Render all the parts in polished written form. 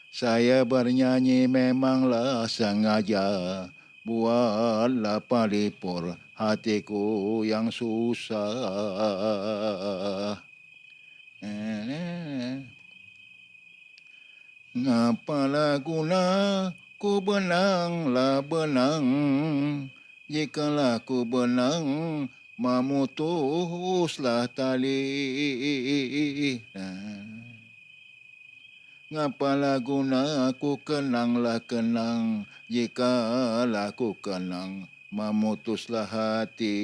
Saya bernyanyi memanglah sengaja, buatlah palipur hatiku yang susah. Ngapalah guna ku benanglah benang, jikalau ku benang memutuslah tali. Ngapalah guna ku kenanglah kenang, jikalau ku kenang memutuslah hati.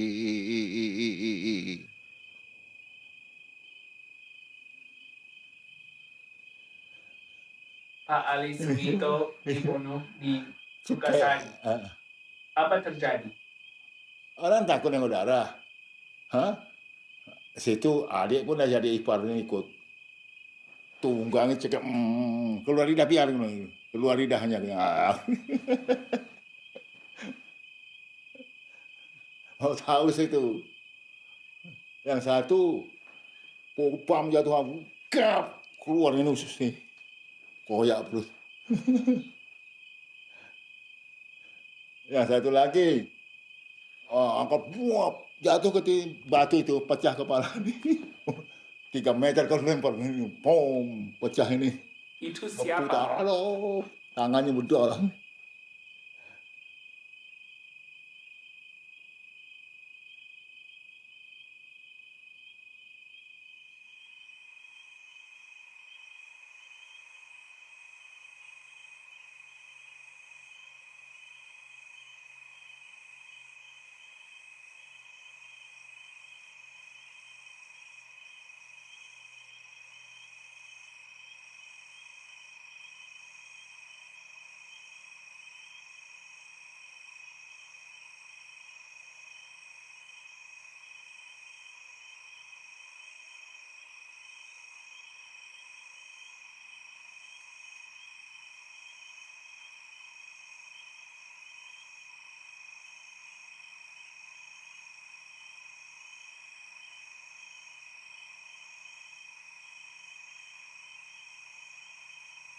Pak Ali Sugito dibunuh di Sukasari. Apa terjadi? Orang takut yang udara. Hah? Situ adik pun dah jadi ipar ni ikut. Tunggangnya cakap, keluar lidah biar. Keluar lidahnya. Oh tahu situ. Yang satu, popam jatuh aku. Kap! Keluar ini usus nih. Koyak perut. Yang satu lagi, angkat buap. Jatuh ke batu itu, pecah kepala ini. 3 meter kalau lempar. Pom, pecah ini. Itu Berputar, siapa? aduh. Tangannya bedol.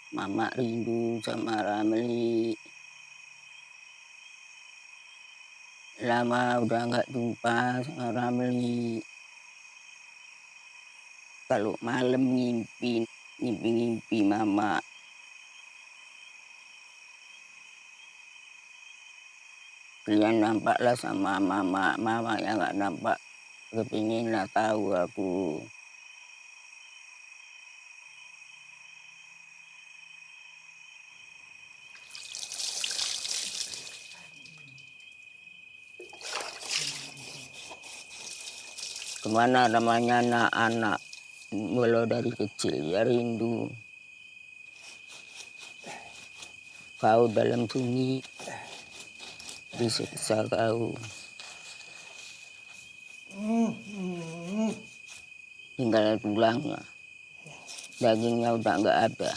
Mama rindu sama Ramli. Lama udah nggak jumpa sama Ramli. Kalau malam ngimpi mama. Kalian nampaklah sama mama yang nggak nampak. Kepingin lah tahu aku. Kemana namanya anak-anak, mulai dari kecil ya rindu. Kau dalam sunyi, disiksa kau. Tinggal tulangnya, dagingnya udah nggak ada.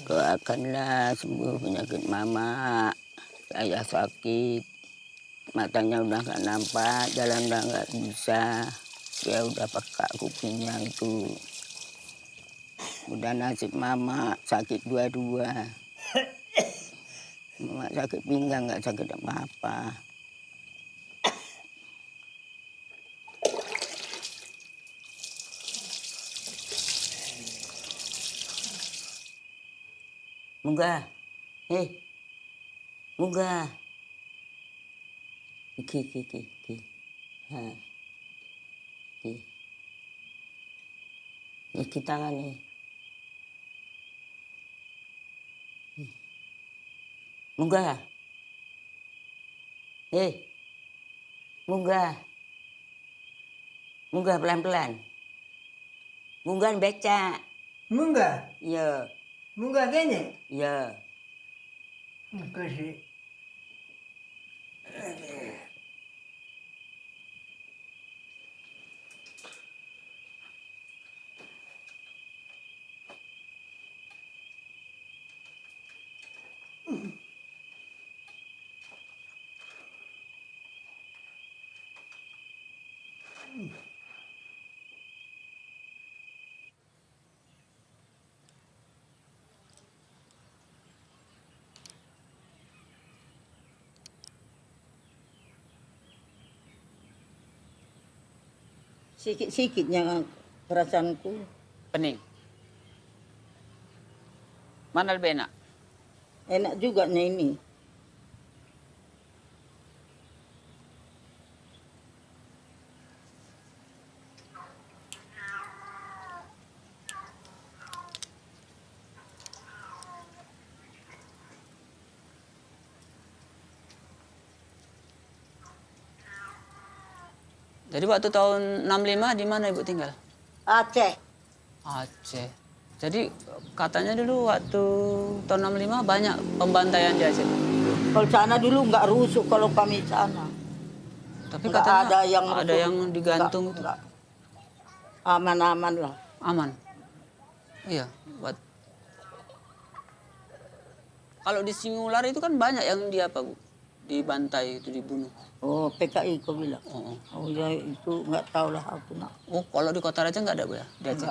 Doakanlah sembuh penyakit mama. Saya sakit, matanya udah nggak nampak, jalan udah nggak bisa. Dia udah pekak kupingnya itu. Udah nasib mama sakit dua-dua. Mama sakit pinggang, nggak sakit apa-apa. Munggah, munggah. Ki. Ha, ki. Iki tangan nih. Munggah. Munggah. Munggah pelan-pelan. Munggah beca. Munggah? Ya. Munggah gini? Ya. Kasih. Sikit-sikitnya perasaanku. Pening. Mana lebih enak? Enak juga nih ini. Jadi waktu tahun 65 di mana Ibu tinggal? Aceh. Aceh. Jadi katanya dulu waktu tahun 65 banyak pembantaian di Aceh. Kalau sana dulu nggak rusuk kalau kami sana. Tapi Nggak katanya ada yang rusuk. digantung itu. Nggak. Aman-aman lah. Aman. Iya, kalau di Singular itu kan banyak yang Bu? Dibantai itu dibunuh. Oh, PKI kau bilang. Oh. Oh ya itu nggak tahu lah aku nak. Oh, kalau di Kota Raja nggak ada Bu ya? Di Aceh?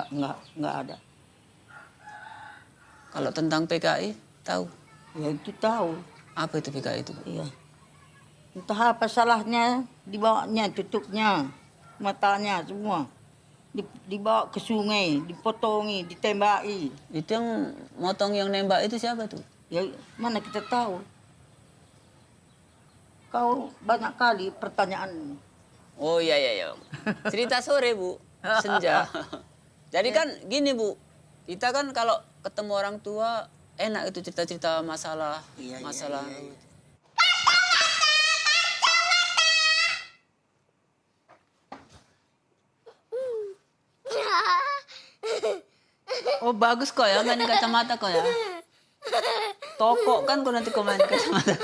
Nggak ada. Kalau tentang PKI tahu? Ya itu tahu. Apa itu PKI itu Bu? Iya. Entah apa salahnya dibawanya, tutupnya, matanya semua. Dibawa ke sungai, dipotongi, ditembaki. Itu yang motong yang nembak itu siapa tuh? Ya mana kita tahu. Kau banyak kali pertanyaan. Oh iya. Cerita sore Bu, senja. Jadi kan gini Bu, kita kan kalau ketemu orang tua enak itu cerita-cerita masalah. Iya. Oh bagus kok ya main kacamata kok ya. Toko kan kok nanti kau main kacamata.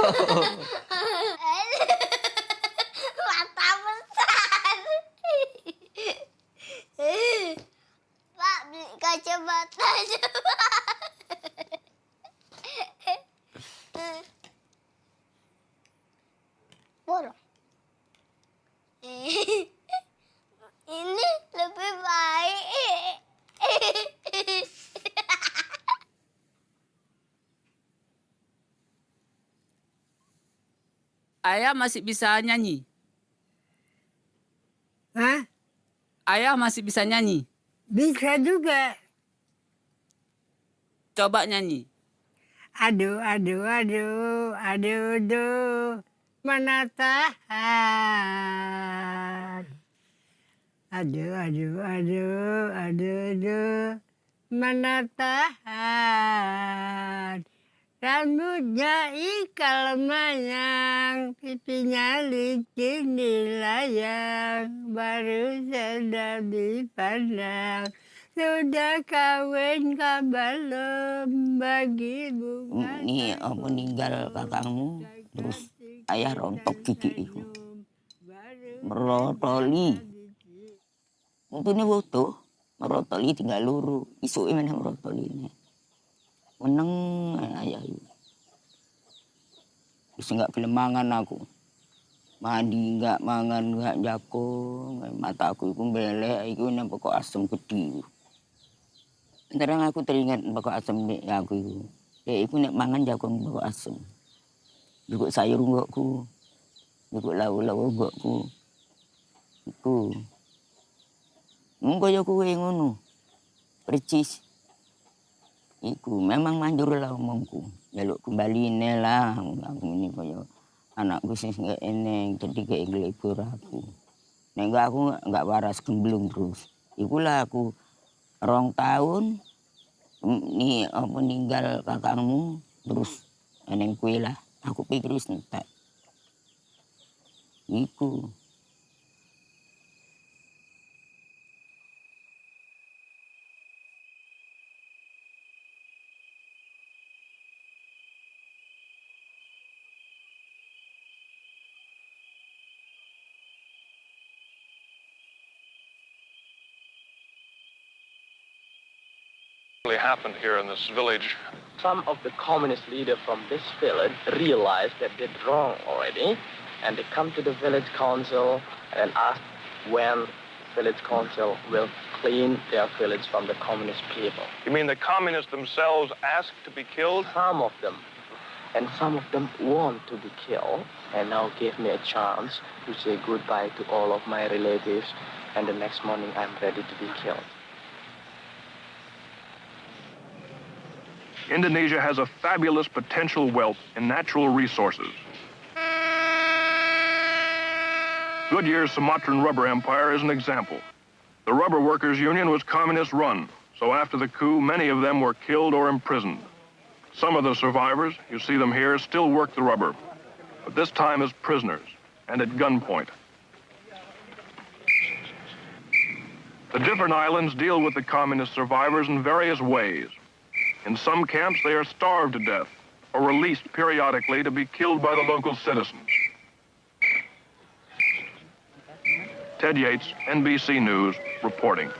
Mata besar. Pak, beli kacamata aja, Pak. Bolong. Ini lebih baik. Ayah masih bisa nyanyi. Hah? Ayah masih bisa nyanyi. Bisa juga. Coba nyanyi. Aduh, mana tahan. Aduh, mana tahan. Rambutnya ikal mayang, pipinya licin dilayang, baru sedap dipandang. Sudah kawin kah belum bagi bunga? Ini meninggal kakakmu, terus ayah rontok gigi itu. Merotoli. Untuk ini foto, merotoli tinggal luru. Isu ini merotoli ini. Meneng ayah itu. Terus nggak kelemangan aku. Mandi nggak mangan nggak jako. Mata aku itu belek, itu nampak kok asam gede. Sekarang aku teringat bakal asam nek aku itu. Ya iku nek mangan jagung bakal asam. Juga sayur enggakku. Juga lauk-lauk enggakku. Iku. Mungko yo kowe ngono. Percis. Iku memang manjur lah omongku. Jaluk kembali lah aku ini koyo anakku sing gak eneng jadi kayak ngelibur aku. Nek aku enggak waras gemblung terus. Ikulah aku 2 tahun ini meninggal kakakmu terus eneng kue lah aku pikir wis entek iku. Happened here in this village. Some of the communist leaders from this village realized that they did wrong already, and they come to the village council and ask when village council will clean their village from the communist people. You mean the communists themselves asked to be killed? Some of them, and some of them want to be killed, and now gave me a chance to say goodbye to all of my relatives, and the next morning I'm ready to be killed. Indonesia has a fabulous potential wealth in natural resources. Goodyear's Sumatran rubber empire is an example. The Rubber Workers Union was communist-run, so after the coup, many of them were killed or imprisoned. Some of the survivors, you see them here, still work the rubber, but this time as prisoners and at gunpoint. The different islands deal with the communist survivors in various ways. In some camps, they are starved to death or released periodically to be killed by the local citizens. Ted Yates, NBC News, reporting.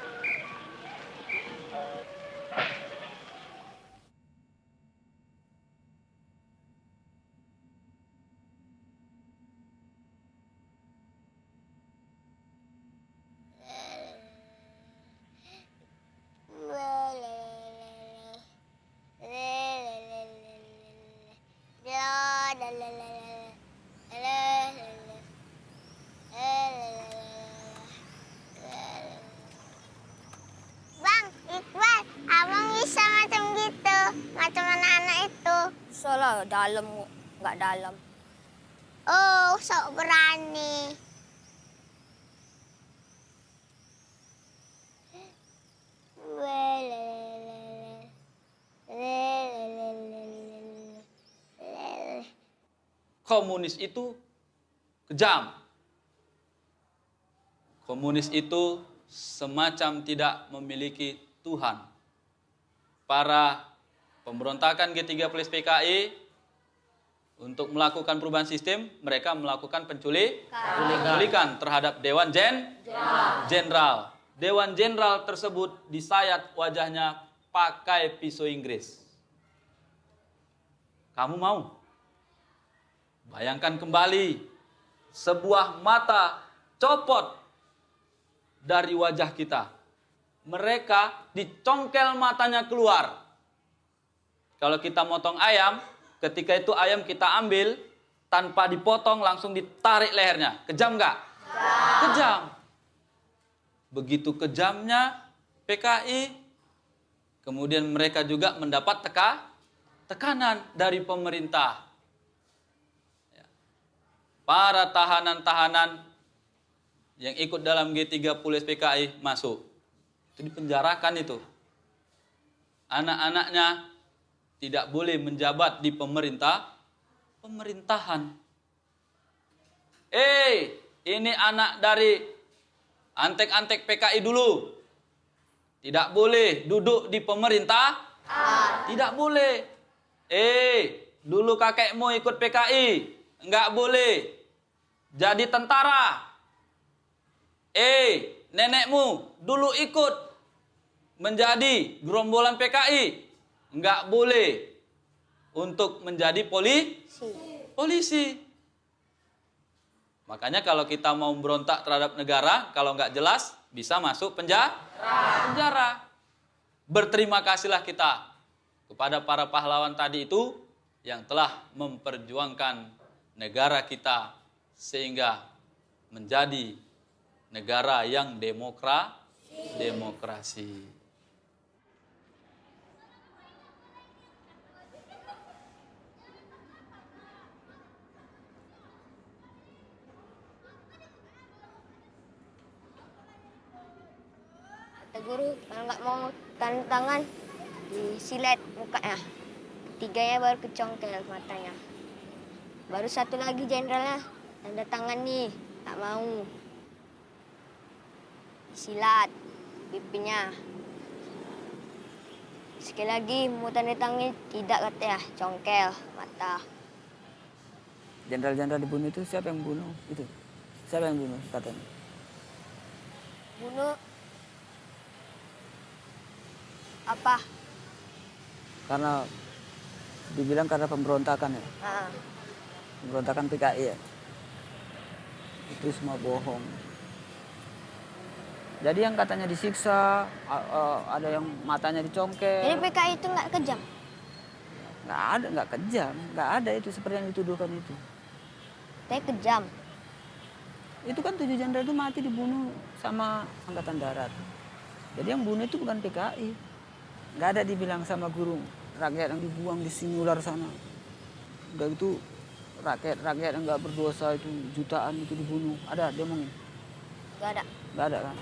Bang, Iqbal, abang bisa macam gitu, macam anak-anak itu. Salah, dalam, nggak dalam. Oh, sok berani. Komunis itu kejam. Komunis itu semacam tidak memiliki Tuhan. Para pemberontakan G30 PKI untuk melakukan perubahan sistem, mereka melakukan penculikan terhadap Dewan Jenderal. Dewan Jenderal tersebut disayat wajahnya pakai pisau Inggris. Kamu mau? Bayangkan kembali, sebuah mata copot dari wajah kita. Mereka dicongkel matanya keluar. Kalau kita motong ayam, ketika itu ayam kita ambil, tanpa dipotong langsung ditarik lehernya. Kejam nggak? Kejam. Begitu kejamnya PKI, kemudian mereka juga mendapat tekanan dari pemerintah. Para tahanan-tahanan yang ikut dalam G30 PKI masuk. Itu dipenjarakan itu. Anak-anaknya tidak boleh menjabat di pemerintahan. Ini anak dari antek-antek PKI dulu. Tidak boleh duduk di pemerintah. Tidak boleh. Dulu kakekmu ikut PKI. Enggak boleh jadi tentara. Nenekmu dulu ikut menjadi gerombolan PKI. Enggak boleh untuk menjadi polisi. Makanya kalau kita mau berontak terhadap negara, kalau nggak jelas bisa masuk penjara. Berterima kasihlah kita kepada para pahlawan tadi itu yang telah memperjuangkan negara kita sehingga menjadi negara yang demokrasi. Kata guru, kalau nggak mau tanda tangan, disilet mukanya. Tiganya baru kecongkel matanya. Baru satu lagi jenderalnya, tanda tangan nih, tak mau. Silat pipinya. Sekali lagi mau tanda tangan, tidak katanya, congkel mata. Jenderal-jenderal dibunuh itu siapa yang bunuh? Itu siapa yang bunuh katanya? Bunuh apa? Karena dibilang karena pemberontakan ya. Pemberontakan PKI ya. Itu semua bohong. Jadi yang katanya disiksa, ada yang matanya dicongkel. Jadi PKI itu nggak kejam? Nggak ada, nggak kejam. Nggak ada itu seperti yang dituduhkan itu. Tapi kejam. Itu kan 7 jenderal itu mati dibunuh sama Angkatan Darat. Jadi yang bunuh itu bukan PKI. Nggak ada dibilang sama guru rakyat yang dibuang di Sinular sana. Udah itu rakyat yang nggak berdosa itu jutaan itu dibunuh. Ada dia ngomongin? Nggak ada. Nggak ada kan?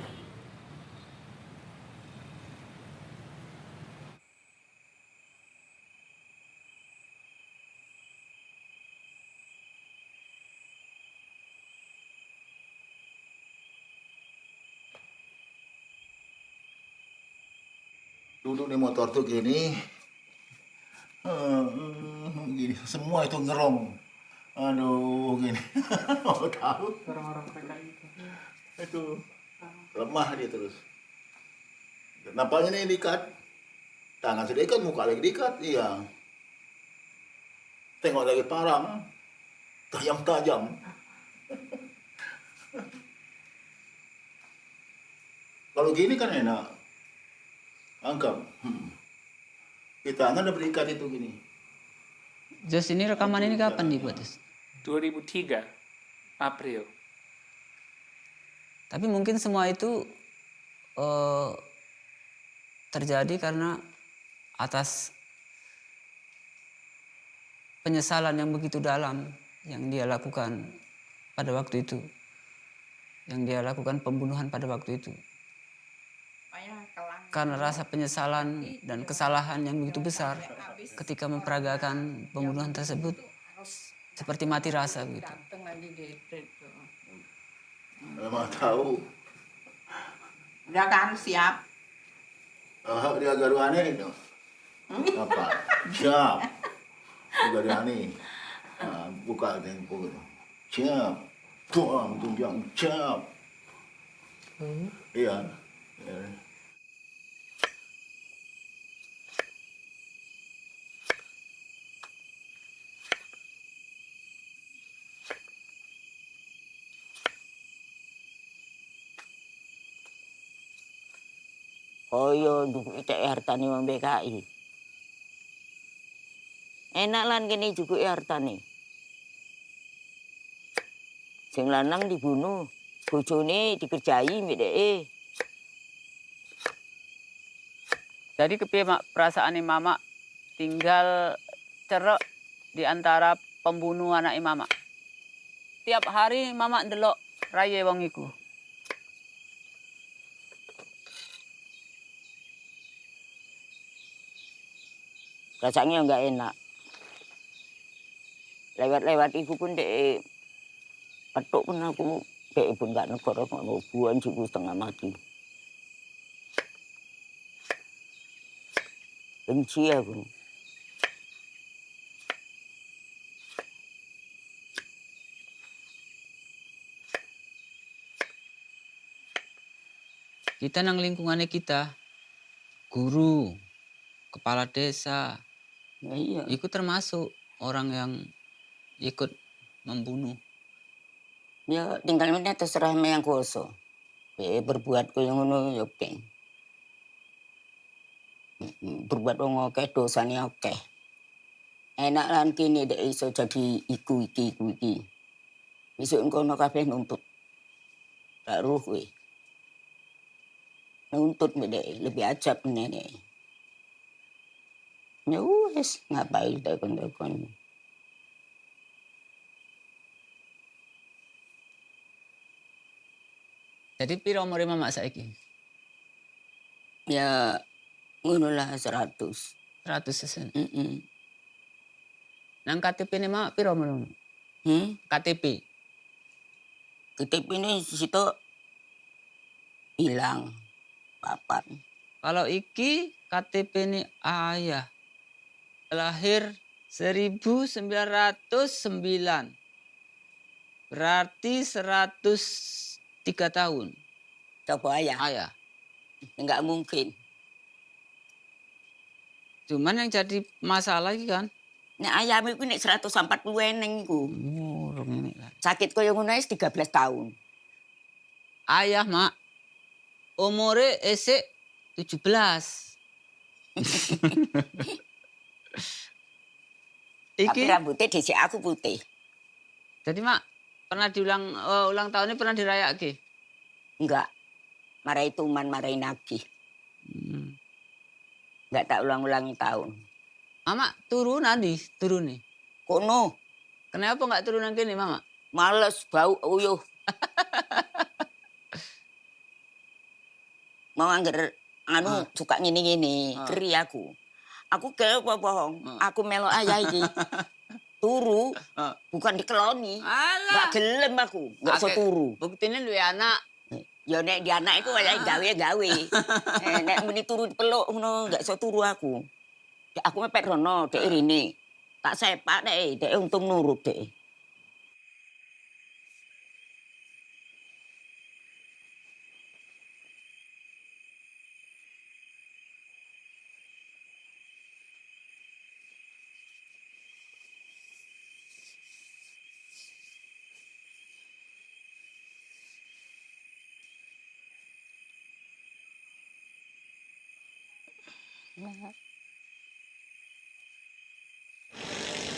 Duduk di motor tuh gini, gini semua itu ngerong, aduh gini, mau tahu Orang-orang PKI itu lemah dia terus. Nampaknya nih diikat, tangan sudah diikat, muka lagi diikat, iya. Tengok lagi parang, tajam-tajam. Kalau gini kan enak. Angkat. Di tangan ada berikat itu gini. Jos, ini rekaman ini kapan dibuat, Jos? 2003 April. Tapi mungkin semua itu terjadi karena atas penyesalan yang begitu dalam yang dia lakukan pada waktu itu. Yang dia lakukan pembunuhan pada waktu itu. Karena rasa penyesalan dan kesalahan yang begitu besar ketika memperagakan pembunuhan tersebut seperti mati rasa gitu. Memang tahu. Udah kan siap. Dia garuane itu. Apa? Siap. Garuane. Buka tempo itu. Siap. Tuang tunjang siap. Iya. Koyo duk cek hartane wong PKI. Enak lan kene juga hartane. Sing lanang dibunuh, bojone dikerjai mbek dheke. Jadi kepiye mak perasaane Mama tinggal cerek di antara pembunuh anak Mama? Tiap hari Mama ndelok raye wong iku. Rasanya nggak enak. Lewat-lewat iku pun dek petuk pun aku dek pun nggak negara ngono buan juga setengah mati. Benci aku. Kita nang lingkungannya kita, guru, kepala desa, ya, iya. Ikut termasuk orang yang ikut membunuh. Ya tinggal mana terserah yang kuasa. Berbuat kaya ngono ya peng. Berbuat wong akeh dosane akeh. Enak lan kene dek iso jadi iku iki. Besok engko kabeh nuntut. Tak ruh kowe. Nuntut dek lebih ajab nenek. Ya wis ngapain takon-takon. Jadi piro umure Mama saiki? Ya ngono lah 100. 100 sesen. Nang KTP ini Mama piro umur? KTP. KTP ini situ hilang 4. Kalau iki KTP ini ayah. Lahir 1909. Berarti 103 tahun. Coba ayah. Ayah. Enggak mungkin. Cuman yang jadi masalah iki kan. Nek ayam iku nek 140 eneng iku. Sakit koyo ngono 13 tahun. Ayah, Mak. Umure esek 17. Iki tapi rambutnya dhisik aku putih. Jadi Mak, Pernah diulang ulang tahunnya pernah dirayak ki? Enggak. Marai tuman, marai nagih. Enggak tak ulang-ulangi tahun. Mama turunan di turun nih. Kono. Kenapa nggak turunan gini, Mama? Males bau uyuh. Mau angger suka ngini-ngini, keri aku. Aku kaya apa bohong. Aku melok ayah iki. Turu, bukan dikeloni. Gak gelem aku, gak iso turu. Buktinya duwe anak. Ya nek di anak iku wayahe gawe-gawe. Nek muni turu dipeluk ngono gak iso turu aku. Aku mepet rono, dek rene. Tak sepak dek untung nurut dek.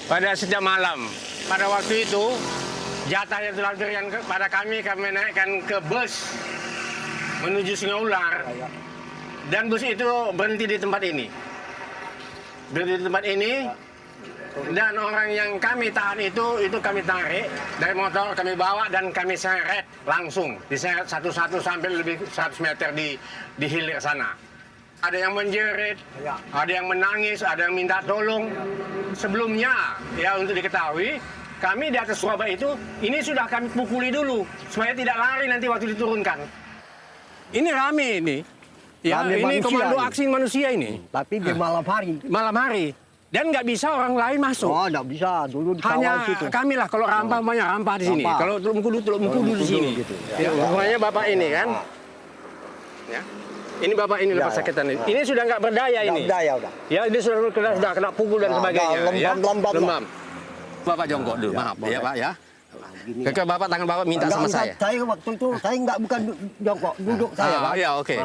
Pada setiap malam, pada waktu itu jatah yang telah diberikan kepada kami naikkan ke bus menuju Sungai Ular. Dan bus itu berhenti di tempat ini. Berhenti di tempat ini, dan orang yang kami tahan itu kami tarik dari motor, kami bawa dan kami seret langsung. Diseret satu-satu sampai lebih 100 meter di hilir sana. Ada yang menjerit, ada yang menangis, ada yang minta tolong. Sebelumnya, ya untuk diketahui, kami di atas Surabaya itu, ini sudah kami pukuli dulu, supaya tidak lari nanti waktu diturunkan. Ini rame ini. Ya, Rame ini manusia komando ini. aksi manusia ini. Tapi di malam hari. Malam hari. Dan nggak bisa orang lain masuk. Oh, nggak bisa. Dulu di Hanya situ. kami lah, kalau rampah, rampah di sini. Rampah. Kalau Teluk Mengkudu di sini. Gitu. Ya, pokoknya Bapak ini kan. Ya. Ini Bapak ini lepas sakitan ini. Ini sudah nggak berdaya ini. Nggak berdaya udah. Ya, ini sudah kena pukul dan sebagainya. Lembam. Bapak jongkok dulu, maaf ya Pak ya. Kakak Bapak, tangan Bapak minta sama saya. Saya waktu itu, saya bukan jongkok, duduk saya Pak. Iya, oke.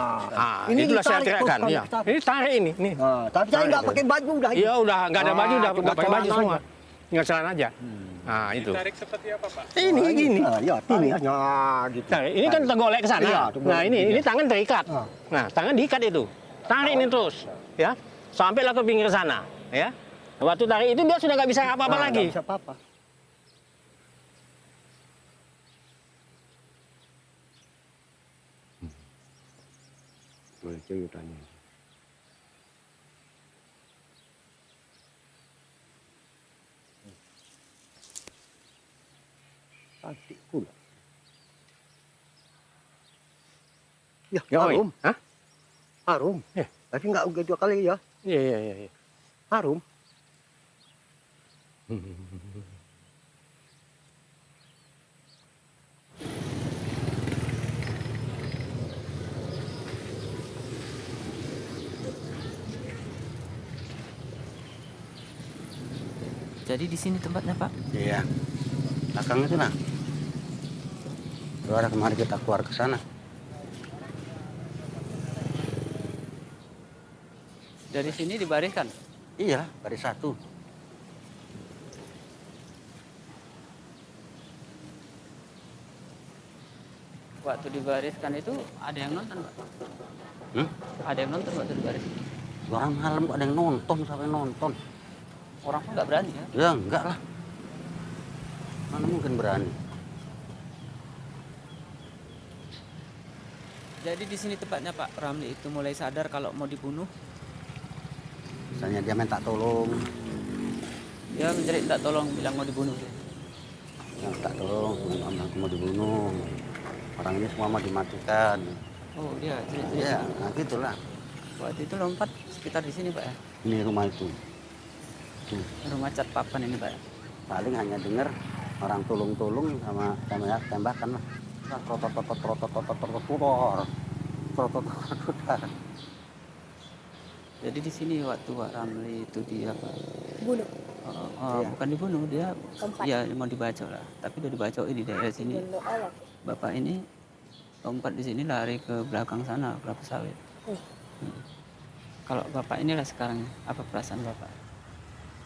Ini itulah saya teriakkan. Ya. Ini tarik ini. Nih. Tapi saya nggak pakai baju udah. Iya udah, nggak ada baju, udah nggak pakai baju semua. Tinggal celana aja. Nah itu. Tarik seperti apa, Pak? Ini gini. Iya, Ini. gitu. Tarik. Ini kan tergolek ke sana. Iya, Nah ini tangan terikat. Nah tangan diikat itu. Tarik ini terus, ya. Sampailah ke pinggir sana, ya. Waktu tarik itu dia sudah nggak bisa apa-apa lagi. Nggak bisa apa-apa. Boleh ceritanya. Cantik pula. Ya, harum. Hah? Harum. Tapi nggak udah 2 kali ya. Iya. Harum. Jadi di sini tempatnya, Pak? Iya. Belakang itu nah. Suara kemarin kita keluar ke sana. Dari sini dibariskan? Iya, baris satu. Waktu dibariskan itu ada yang nonton, Pak? Ada yang nonton waktu dibaris? Orang malam kok ada yang nonton, sampai nonton. Orang pun nggak berani ya? Ya enggak lah. Mana mungkin berani. Jadi di sini tempatnya Pak Ramli itu mulai sadar kalau mau dibunuh? Misalnya dia minta tolong. Dia menjerit tak tolong, bilang mau dibunuh. Ya, minta tolong, aku mau dibunuh. Orang ini semua mau dimatikan. Oh dia jerit-jerit? Iya, nah gitulah. Waktu itu lompat sekitar di sini Pak ya? Ini rumah itu. Tuh. Rumah cat papan ini Pak ya? Paling hanya dengar orang tulung-tulung sama ya tembakan lah. Jadi di sini waktu Pak Ramli itu dia Pak Bunuh. Bukan dibunuh, dia Lompat. ya mau dibacok lah. Tapi udah dibacok di daerah sini. Bapak ini lompat di sini lari ke belakang sana, kelapa sawit. Kalau Bapak inilah sekarang apa perasaan Bapak?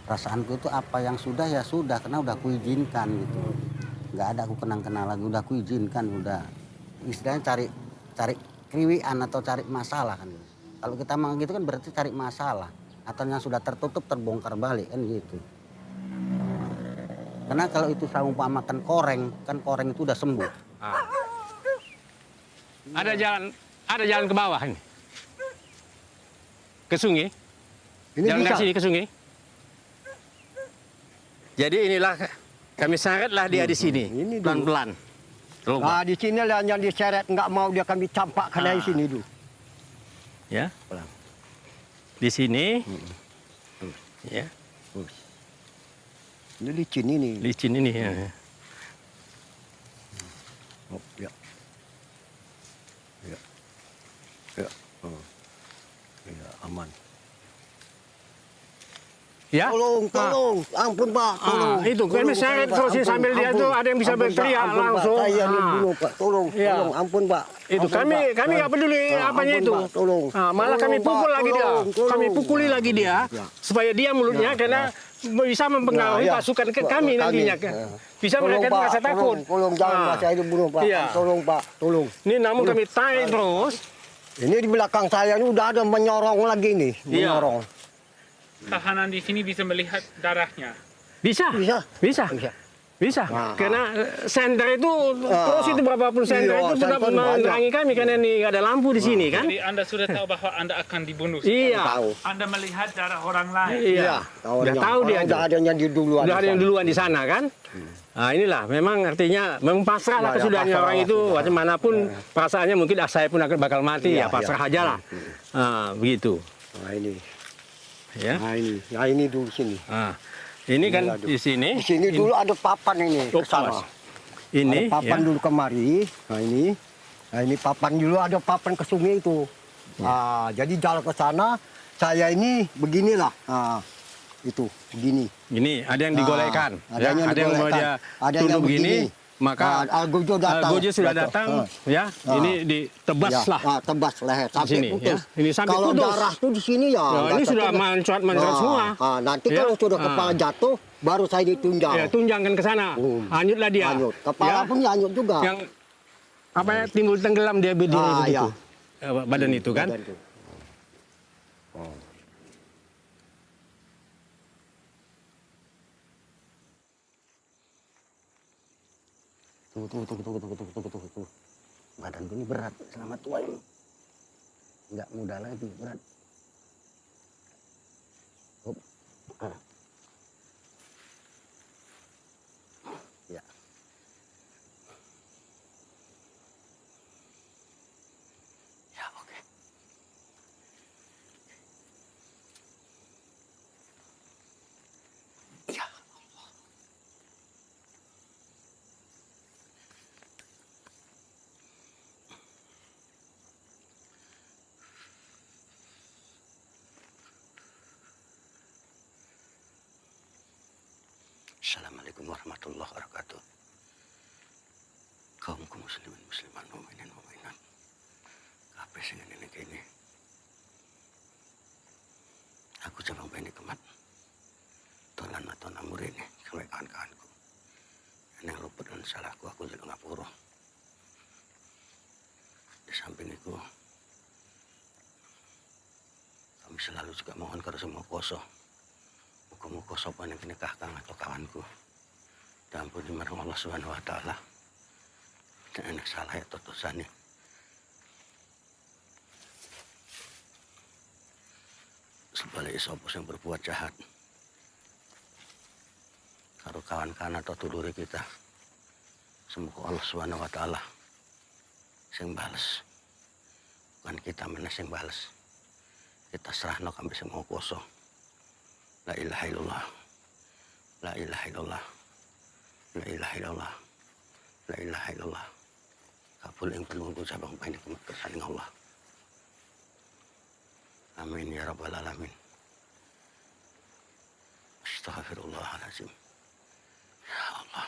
Perasaanku itu apa yang sudah ya sudah, karena udah kuizinkan gitu. nggak ada aku kenal lagi, udah aku izinkan, udah istilahnya cari kriwian atau cari masalah kan. Kalau kita mau gitu kan berarti cari masalah, atau yang sudah tertutup terbongkar balik kan gitu. Karena kalau itu saya umpamakan koreng, kan koreng itu udah sembuh. Ada jalan ke bawah ini. Ke sungai. Ini jalan bisa. dari sini ke sungai. Jadi inilah kami syaratlah dia di sini. Ini dulu. Pelan-pelan. Nah, di sini lah yang diseret, nggak mau dia kami campakkan dari sini dulu. Ya. Di sini. Ya. Ini licin ini. Licin ini ya. Oh, ya. Ya. Ya. Oh. Ya, aman. Ya. Tolong, ampun Pak, tolong. Itu kami syarat terus sambil dia tuh ada yang bisa berteriak langsung. Saya ini dulu Pak, tolong, ampun Pak. Itu kami nggak peduli apanya itu. Tolong. Malah kami pukul lagi dia. Kami pukuli lagi dia supaya dia mulutnya karena bisa mempengaruhi pasukan ke kami nantinya. Bisa mereka merasa takut. Tolong jangan saya dibunuh Pak. Tolong Pak, tolong. Ini namun kami tarik terus. Ini di belakang saya ini udah ada menyorong lagi nih, menyorong. Tahanan di sini bisa melihat darahnya. Bisa. Karena senter itu terus itu berapapun senter itu tetap menerangi kami karena ini ada lampu di sini kan. Jadi Anda sudah tahu bahwa Anda akan dibunuh. Iya. Anda melihat darah orang lain. Iya. Udah tahu dia. Udah ada yang duluan. Udah ada yang duluan di sana kan. Nah inilah memang artinya memang pasrah lah kesudahannya orang itu macam manapun perasaannya mungkin saya pun akan bakal mati ya pasrah aja lah. Begitu. Nah ini. Ya. Nah ini dulu sini. Ini kan di sini. Di sini dulu ada papan ini ke sana. Ini ada papan dulu kemari. Nah ini papan dulu ada papan ke sungai itu. Jadi jalan ke sana saya ini beginilah. Itu begini. Ini ada yang digolekkan. Ada yang digolekkan. Ada yang begini. Maka Gojo datang. Gojo sudah datang, ya. Ini ditebas lah. Tebas leher sampai sini, putus. Ya. Ini sampai kalau putus. darah tuh di sini ya. Ini sudah mancat semua. Nanti kalau sudah kepala jatuh, baru saya ditunjang. Ya, tunjangkan ke sana. Hanyutlah dia. Hanyut. Kepala pun hanyut juga. Yang apa ya, timbul tenggelam dia berdiri begitu. Badan itu kan. Tunggu. Badanku ini berat, selamat tua ini. Nggak mudah lagi, berat. Ya. Ya, oke. Ya. Assalamualaikum warahmatullahi wabarakatuh. Kaumku muslimin musliman mukminin mukminat. Kabeh sing ngene kene. Aku cabang bene kemat. Tolan atau namur ini sampai kawan-kawanku. Yang luput dan salahku aku jadi ngapura. Di samping itu kami selalu juga mohon kepada semua kuasa. Muka-muka sopan yang kena kakang atau kawanku. Diampuni marang Allah Subhanahu wa Ta'ala. Dan enak salah atau dosanya. Sebaliknya sopos yang berbuat jahat. Karo kawan-kawan atau tuduri kita. Semoga Allah Subhanahu wa Ta'ala sing bales. Bukan kita mana sing bales. Kita serahno kami semua kuasa. La ilaha illallah. La ilaha illallah. La ilaha illallah. La ilaha illallah. Kabul yang penunggu cabang banyak kesaling Allah. Amin ya rabbal alamin. Astaghfirullahaladzim. Ya Allah.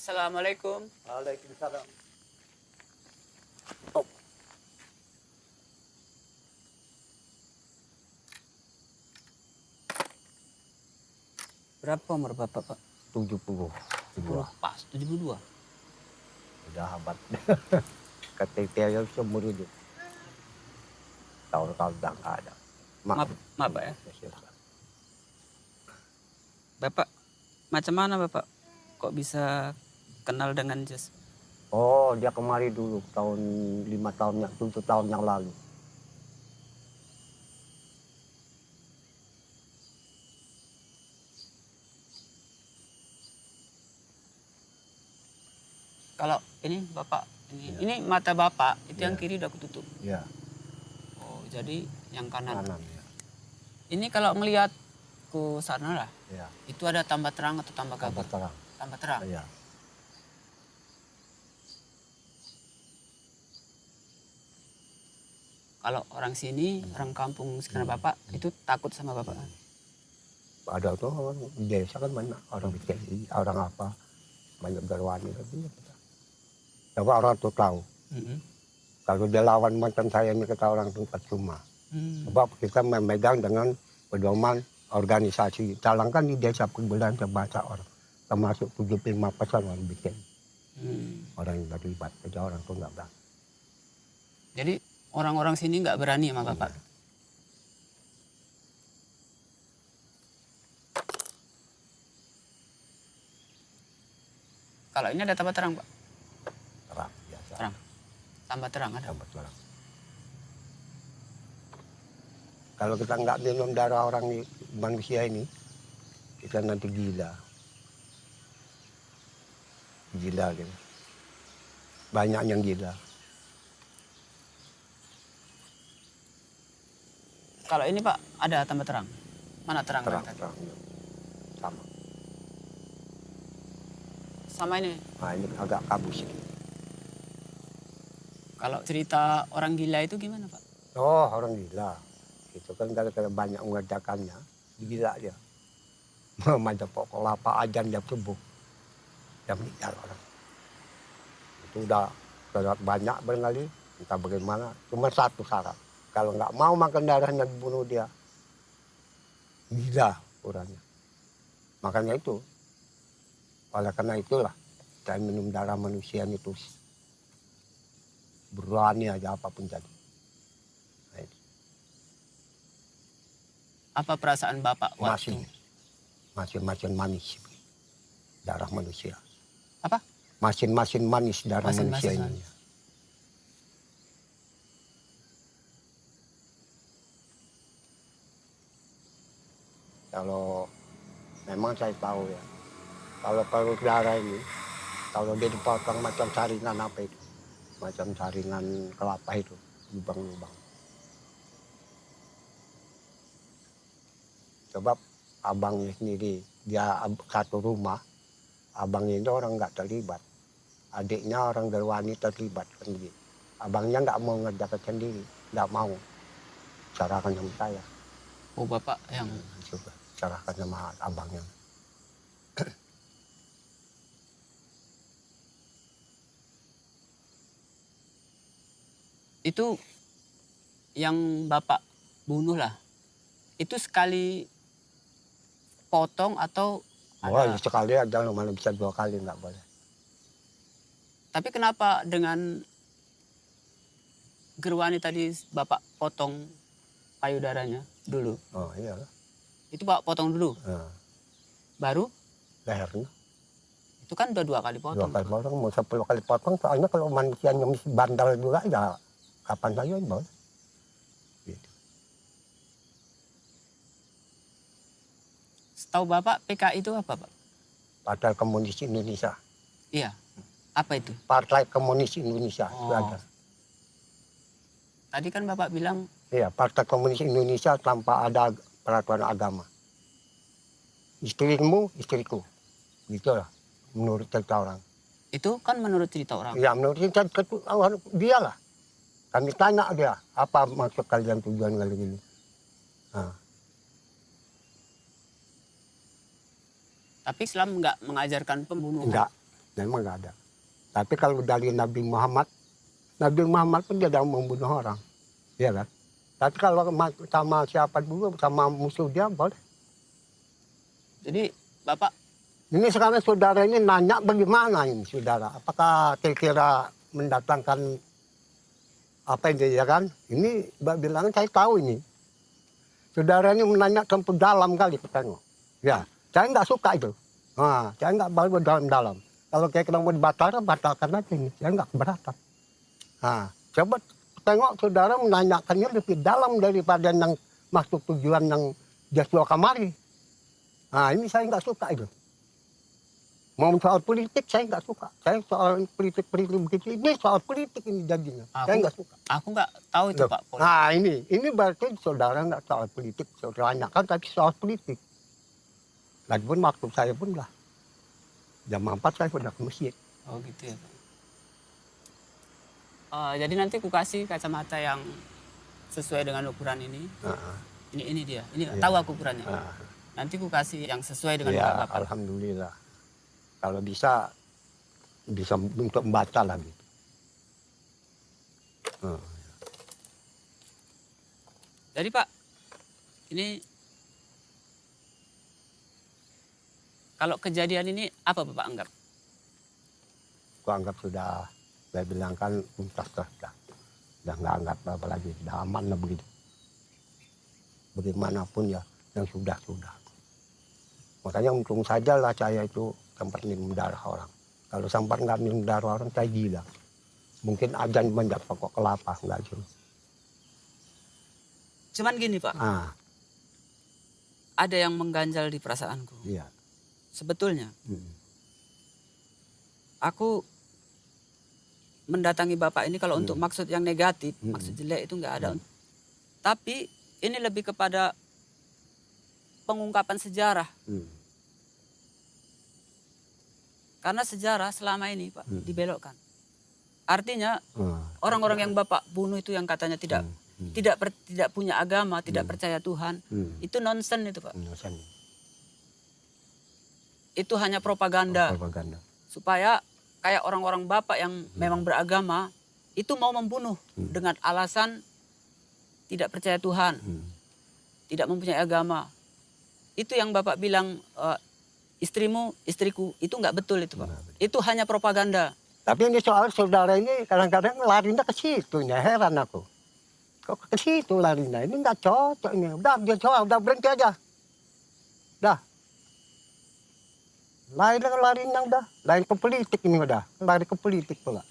Assalamualaikum. Waalaikumsalam. Berapa umur Bapak, Pak? 72. Pas 72. Udah hebat. KTP yang seumur hidup. Tahun-tahun udah nggak ada. Maaf Pak ya. Bapak, macam mana Bapak? Kok bisa kenal dengan Jess? Oh, dia kemari dulu tahun 5 tahun, 7 tahun yang lalu. Kalau ini Bapak, ini mata Bapak, itu yang kiri udah kututup. Iya. Oh, jadi yang kanan. Kanan ya. Ini kalau ngelihat ke sana lah, Iya. itu ada tambah terang atau tambah kabut? Tambah terang. Tambah terang. Iya. Kalau orang sini, orang kampung sekitar Bapak, itu takut sama Bapak. Ada tuh orang di desa kan banyak orang bikin orang apa banyak berwani tapi coba orang tuh tahu. Kalau dia lawan mantan saya ini kata orang tuh percuma. Sebab kita memegang dengan pedoman organisasi. Calangkan di desa Kebelan terbaca orang termasuk 75% orang bikin. Orang yang terlibat, jadi orang tuh nggak berani. Jadi orang-orang sini nggak berani sama Bapak. Kalau ini ada tambah terang, Pak? Terang, biasa. Terang. Tambah terang ada? Tambah terang. Kalau kita nggak minum darah orang manusia ini, kita nanti gila. Gila gitu. Banyak yang gila. Kalau ini Pak, ada tambah terang? Mana terang? Terang, tadi? terang. Sama. Sama ini? Nah ini agak kabus. Kalau cerita orang gila itu gimana Pak? Oh orang gila. Itu kan gara-gara banyak mengerjakannya, gila dia. Macam pokok kelapa ajan jam subuh. Dia meninggal orang. Itu udah banyak barangkali, entah bagaimana. Cuma satu syarat. Kalau nggak mau makan darahnya dibunuh dia. Gila orangnya. Makanya itu. Oleh karena itulah, saya minum darah manusia itu berani aja apapun jadi. Nah, itu. Apa perasaan Bapak waktu? Masin manis darah manusia. Apa? Masin manis darah manusia ini. Kalau memang saya tahu ya. Kalau paru darah ini, kalau dia dipotong macam saringan apa itu, macam saringan kelapa itu, lubang-lubang. Sebab abangnya sendiri, dia satu rumah, abangnya itu orang nggak terlibat. Adiknya orang Gerwani terlibat kan begitu. Abangnya nggak mau ngerjakan sendiri, nggak mau. Serahkan sama saya. Oh Bapak yang juga serahkan sama abangnya. Itu yang Bapak bunuh lah, itu sekali potong atau Wah, sekali aja, mana bisa 2 kali nggak boleh. Tapi kenapa dengan Gerwani tadi Bapak potong payudaranya dulu? Oh iyalah. Itu Bapak potong dulu? Baru? Lehernya. Itu kan udah 2 kali potong. 2 kali potong, mau 10 kali potong, soalnya kalau manusianya masih bandel juga ya kapan saja boleh. Gitu. Setahu Bapak PKI itu apa Pak? Partai Komunis Indonesia. Iya. Apa itu? Partai Komunis Indonesia. Itu ada. Tadi kan Bapak bilang. Iya, Partai Komunis Indonesia tanpa ada peraturan agama. Istrimu, istriku. Gitu lah, menurut cerita orang. Itu kan menurut cerita orang? Iya, menurut cerita dia lah. Kami tanya dia, apa maksud kalian tujuan kali ini? Nah. Tapi Islam nggak mengajarkan pembunuhan? Enggak, memang nggak ada. Tapi kalau dari Nabi Muhammad pun dia dalam membunuh orang, ya kan? Tapi kalau sama siapa dulu, sama musuh dia boleh. Jadi Bapak, Ini sekarang saudara ini nanya bagaimana ini saudara? Apakah kira-kira mendatangkan apa ini ya kan? Ini bilang saya tahu ini. Saudara ini menanya tempat dalam kali petengok. Ya, saya nggak suka itu. Nah, saya nggak baru dalam-dalam. Kalau kayak mau batalkan aja ini. Saya nggak keberatan. Nah, coba tengok saudara menanyakannya lebih dalam daripada yang masuk tujuan yang Joshua kamari. Nah, ini saya nggak suka itu. Mau soal politik saya nggak suka. Saya soal politik begitu. Ini soal politik ini jadinya. Saya nggak suka. Aku nggak tahu itu Pak. Nah ini berarti saudara nggak soal politik. Saudara tanyakan tapi soal politik. Lagipun waktu saya pun lah. Jam 4 saya sudah ke masjid. Oh gitu ya Pak. Jadi nanti ku kasih kacamata yang sesuai dengan ukuran ini. Ini dia. Ini tahu aku ukurannya. Nanti ku kasih yang sesuai dengan ukuran Bapak. Alhamdulillah. Kalau bisa untuk membaca lagi. Jadi Pak, ini kalau kejadian ini apa Bapak anggap? Aku anggap sudah, saya bilang kan tuntas sudah nggak anggap apa lagi, sudah aman lah begitu. Bagaimanapun ya yang sudah. Makanya untung saja lah saya itu sempat minum darah orang. Kalau sempat nggak minum darah orang, saya gila. Mungkin ajan banyak pokok kelapa, nggak jelas. Cuman gini Pak, ada yang mengganjal di perasaanku. Iya. Sebetulnya, aku mendatangi Bapak ini kalau untuk maksud yang negatif, maksud jelek itu nggak ada. Tapi ini lebih kepada pengungkapan sejarah. Karena sejarah selama ini Pak dibelokkan. Artinya orang-orang yang Bapak bunuh itu yang katanya tidak punya agama, tidak percaya Tuhan, itu nonsen itu Pak. Itu hanya propaganda. Supaya kayak orang-orang Bapak yang memang beragama itu mau membunuh dengan alasan tidak percaya Tuhan, tidak mempunyai agama. Itu yang Bapak bilang istriku, itu nggak betul itu Pak. Itu hanya propaganda. Tapi ini soal saudara ini kadang-kadang larinya ke situ, heran aku. Kok ke situ larinya? Ini nggak cocok ini. Udah berhenti aja. Udah. Larinya udah. Lain ke politik ini udah. Lari ke politik pula.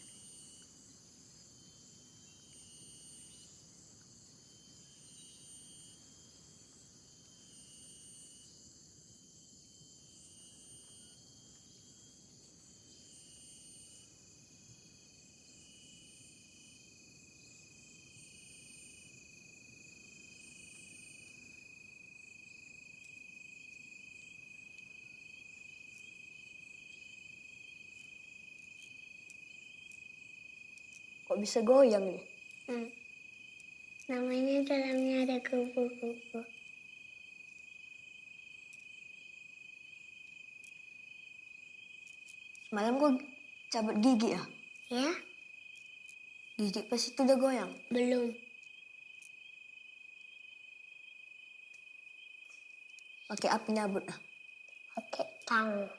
Kok bisa goyang nih? Namanya dalamnya ada kupu-kupu. Semalam gue cabut gigi ya? Ya? Gigi pas itu udah goyang? Belum. Pakai apa nyabut ah? Pakai tang.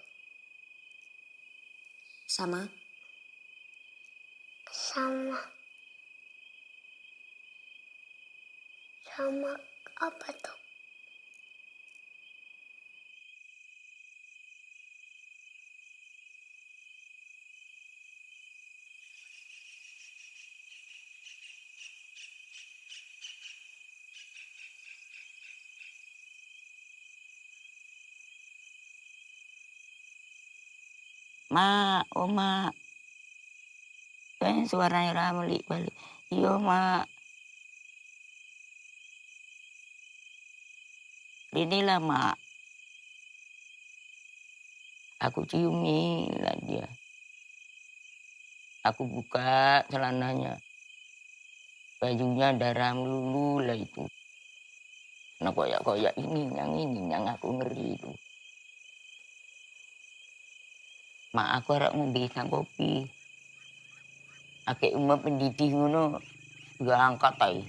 Sama? Sama apa tuh? Oma. Kayaknya suaranya Ramli balik. Iya, Mak. Inilah, Mak. Aku ciumi lah dia. Aku buka celananya. Bajunya darah melulu lah itu. Nah, koyak-koyak ini yang aku ngeri itu. mak aku arek ngombe sang kopi. Akeh umum pendidih ngono juga angkat ae.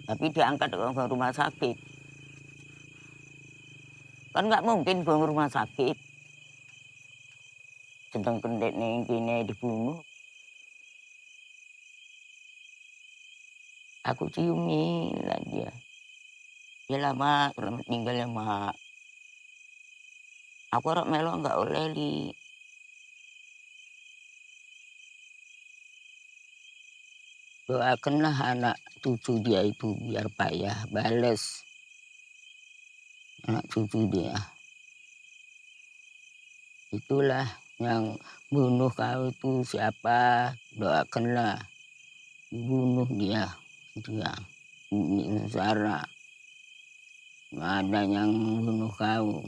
Tapi diangkat ke rumah sakit. Kan nggak mungkin ke rumah sakit. Sedang pendek nih kini dibunuh. Aku ciumi lah dia. Dia lama tinggal ya mak. Aku orang melo nggak oleh li. Doakanlah anak cucu dia itu biar payah bales. Anak cucu dia. Itulah yang bunuh kau itu siapa, doakanlah. Bunuh dia. Dia. Ini Sarah. Nggak ada yang bunuh kau.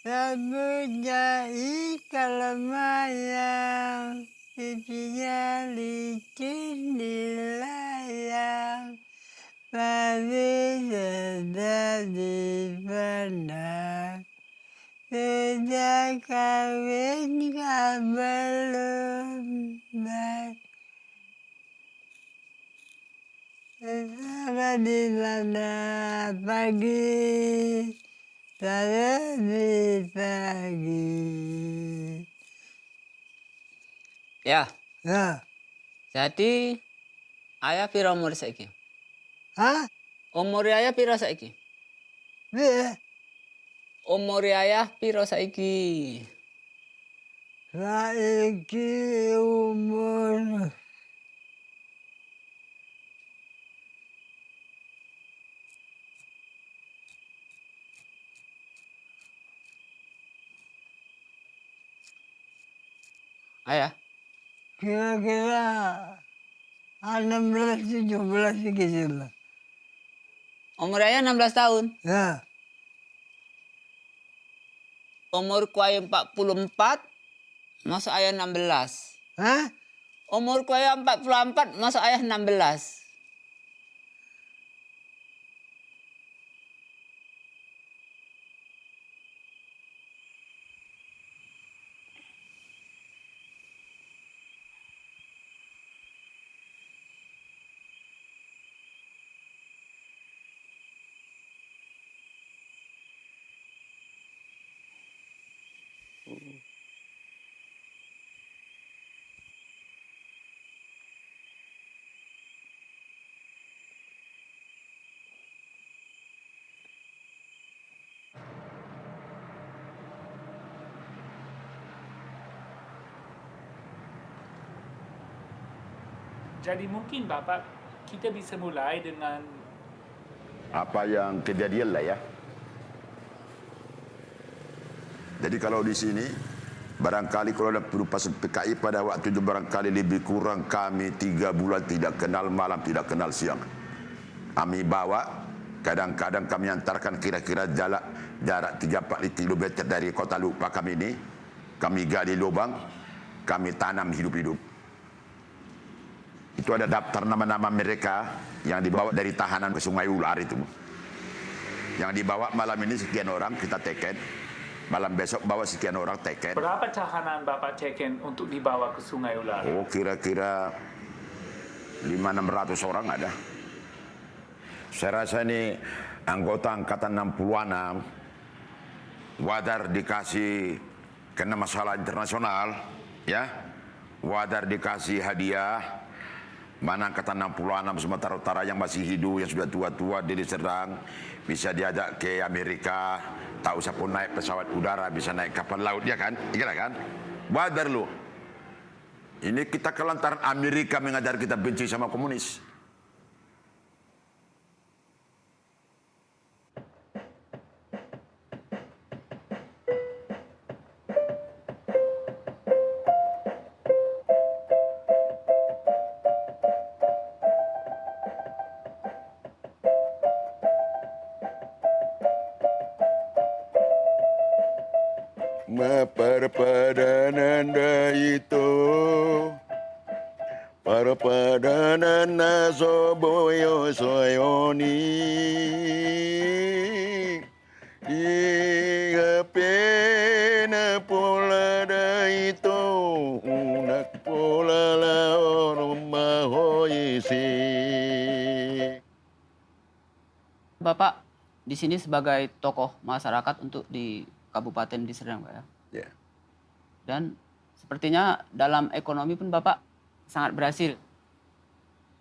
Rambutnya ikan mayang, pipinya licin di layang, babi sedang dipandang. Sudah kawin kah belum? Bersama di mana pagi, di pagi. Ya. Ya. Jadi ayah pira umur saiki? Hah? Umur ayah pira saiki? Iya. Umur ayah pira saiki? Saiki umur Ayah? kira-kira 16-17 gitu lah. Umur ayah 16 tahun? Ya. Umur kuaya 44, masa ayah 16. Hah? Umur kuaya 44, masa ayah 16. Jadi mungkin Bapak, kita bisa mulai dengan apa yang kejadian lah ya. Jadi kalau di sini, barangkali kalau ada perupasan PKI pada waktu itu barangkali lebih kurang kami 3 bulan tidak kenal malam, tidak kenal siang. Kami bawa, kadang-kadang kami antarkan kira-kira jarak 3-4 km dari kota Lupa kami ini. Kami gali lubang, kami tanam hidup-hidup. Itu ada daftar nama-nama mereka yang dibawa dari tahanan ke Sungai Ular itu. Yang dibawa malam ini sekian orang kita teken. Malam besok bawa sekian orang teken. berapa tahanan Bapak teken untuk dibawa ke Sungai Ular? Oh, kira-kira 500-600 orang ada. Saya rasa ini anggota angkatan 66. Wadar dikasih kena masalah internasional, ya. Wadar dikasih hadiah. Mana angkatan 66 Sumatera Utara yang masih hidup, yang sudah tua-tua, Deli Serdang, bisa diajak ke Amerika, tak usah pun naik pesawat udara, bisa naik kapal laut, ya kan? Iya kan? Wadar lu. Ini kita kelantaran Amerika mengajar kita benci sama komunis. Perpadanan itu Perpadanan nasoboyo soyoni Iga pena pola da itu Unak pola la orma hoisi. Bapak di sini sebagai tokoh masyarakat untuk di Kabupaten Deli Serdang, Pak ya. Ya. Dan sepertinya dalam ekonomi pun Bapak sangat berhasil.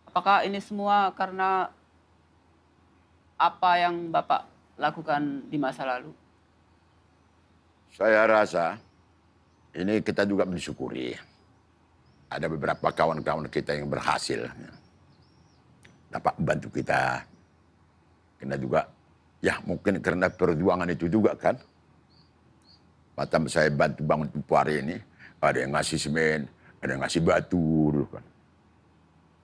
Apakah ini semua karena apa yang Bapak lakukan di masa lalu? Saya rasa ini kita juga mensyukuri. Ada beberapa kawan-kawan kita yang berhasil. Dapat membantu kita. Karena juga, ya mungkin karena perjuangan itu juga kan. Macam saya bantu bangun Pupuari ini, ada yang ngasih semen, ada yang ngasih batu dulu kan.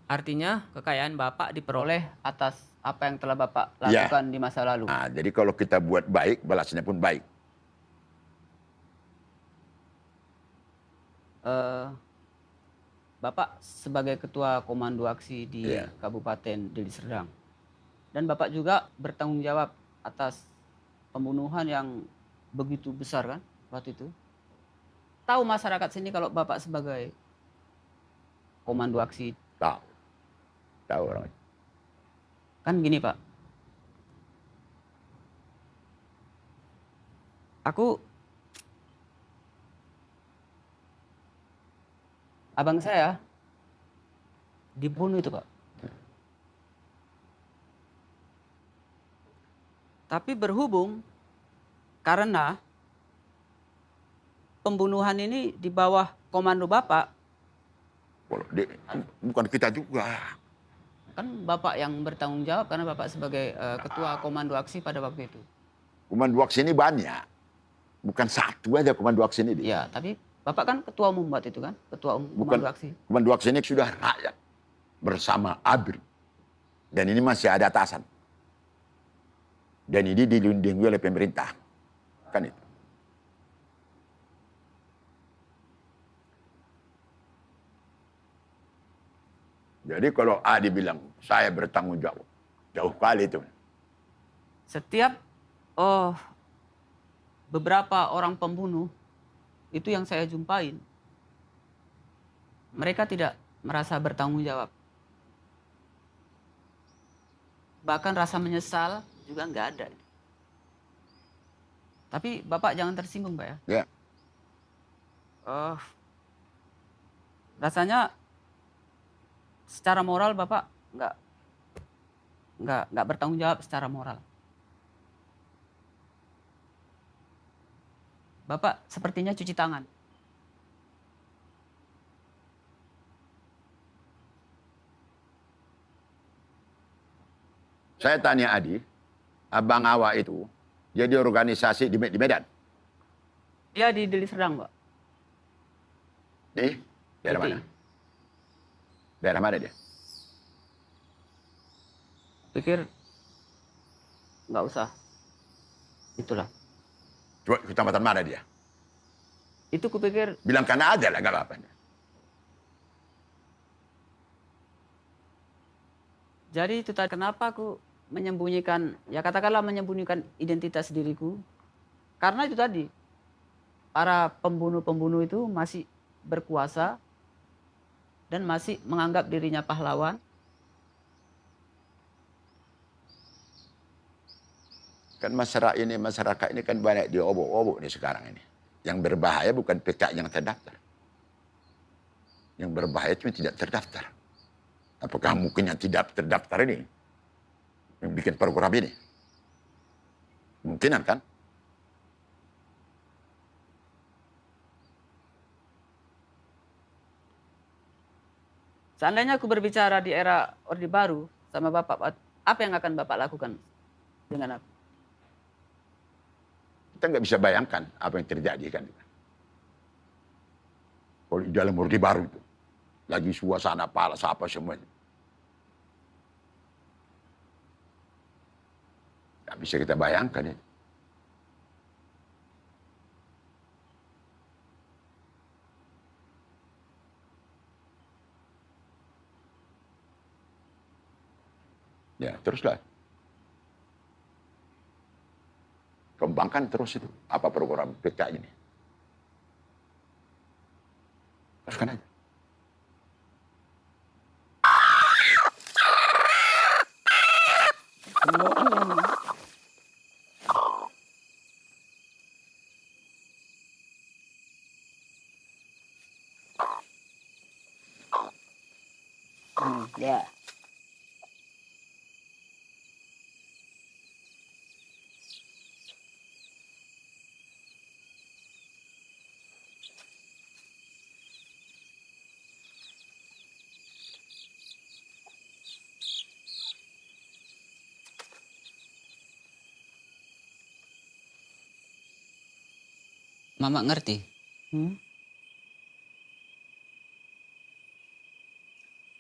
Artinya kekayaan Bapak diperoleh atas apa yang telah Bapak lakukan di masa lalu. Nah, jadi kalau kita buat baik, balasnya pun baik. Bapak sebagai Ketua Komando Aksi di Kabupaten Deli Serdang. Dan Bapak juga bertanggung jawab atas pembunuhan yang begitu besar kan waktu itu. Tahu masyarakat sini kalau Bapak sebagai Komando Aksi? Tahu. Tahu orang. Kan gini Pak. Abang saya dibunuh itu Pak. Tapi berhubung karena pembunuhan ini di bawah komando Bapak. Bukan kita juga. Kan Bapak yang bertanggung jawab karena Bapak sebagai Ketua Komando Aksi pada waktu itu. Komando Aksi ini banyak. Bukan satu aja Komando Aksi ini. Ya, tapi Bapak kan Ketua Umum waktu itu kan? Ketua Umum Komando Aksi. Komando Aksi ini sudah rakyat. Bersama ABRI. Dan ini masih ada atasan. Dan ini dilindungi oleh pemerintah. Kan itu. Jadi kalau Adi bilang, saya bertanggung jawab. Jauh kali itu. Setiap beberapa orang pembunuh, itu yang saya jumpain. Mereka tidak merasa bertanggung jawab. Bahkan rasa menyesal juga nggak ada. Tapi Bapak jangan tersinggung, Pak ya. Ya. Rasanya secara moral Bapak nggak bertanggung jawab secara moral. Bapak sepertinya cuci tangan. Saya tanya Adi, Abang Awa itu jadi organisasi di Medan. Dia di Deli Serdang, Pak. Di daerah mana? Daerah mana dia? Pikir nggak usah. Itulah. Coba kecamatan mana dia? Itu kupikir. Bilang karena aja lah, nggak apa-apa. Jadi itu tadi kenapa aku menyembunyikan, ya katakanlah menyembunyikan identitas diriku. Karena itu tadi, para pembunuh-pembunuh itu masih berkuasa dan masih menganggap dirinya pahlawan. Kan masyarakat ini kan banyak diobok-obok nih sekarang ini. Yang berbahaya bukan PKI yang terdaftar. Yang berbahaya cuma tidak terdaftar. Apakah mungkin yang tidak terdaftar ini yang bikin program ini? Mungkinan kan? Seandainya aku berbicara di era Orde Baru sama Bapak, apa yang akan Bapak lakukan dengan aku? Kita nggak bisa bayangkan apa yang terjadi kan. Kalau di dalam Orde Baru itu, lagi suasana palas apa semuanya. Nggak bisa kita bayangkan ya. Ya, teruslah. Kembangkan terus itu. Apa program PKI ini. Teruskan aja. Ya. Mama ngerti?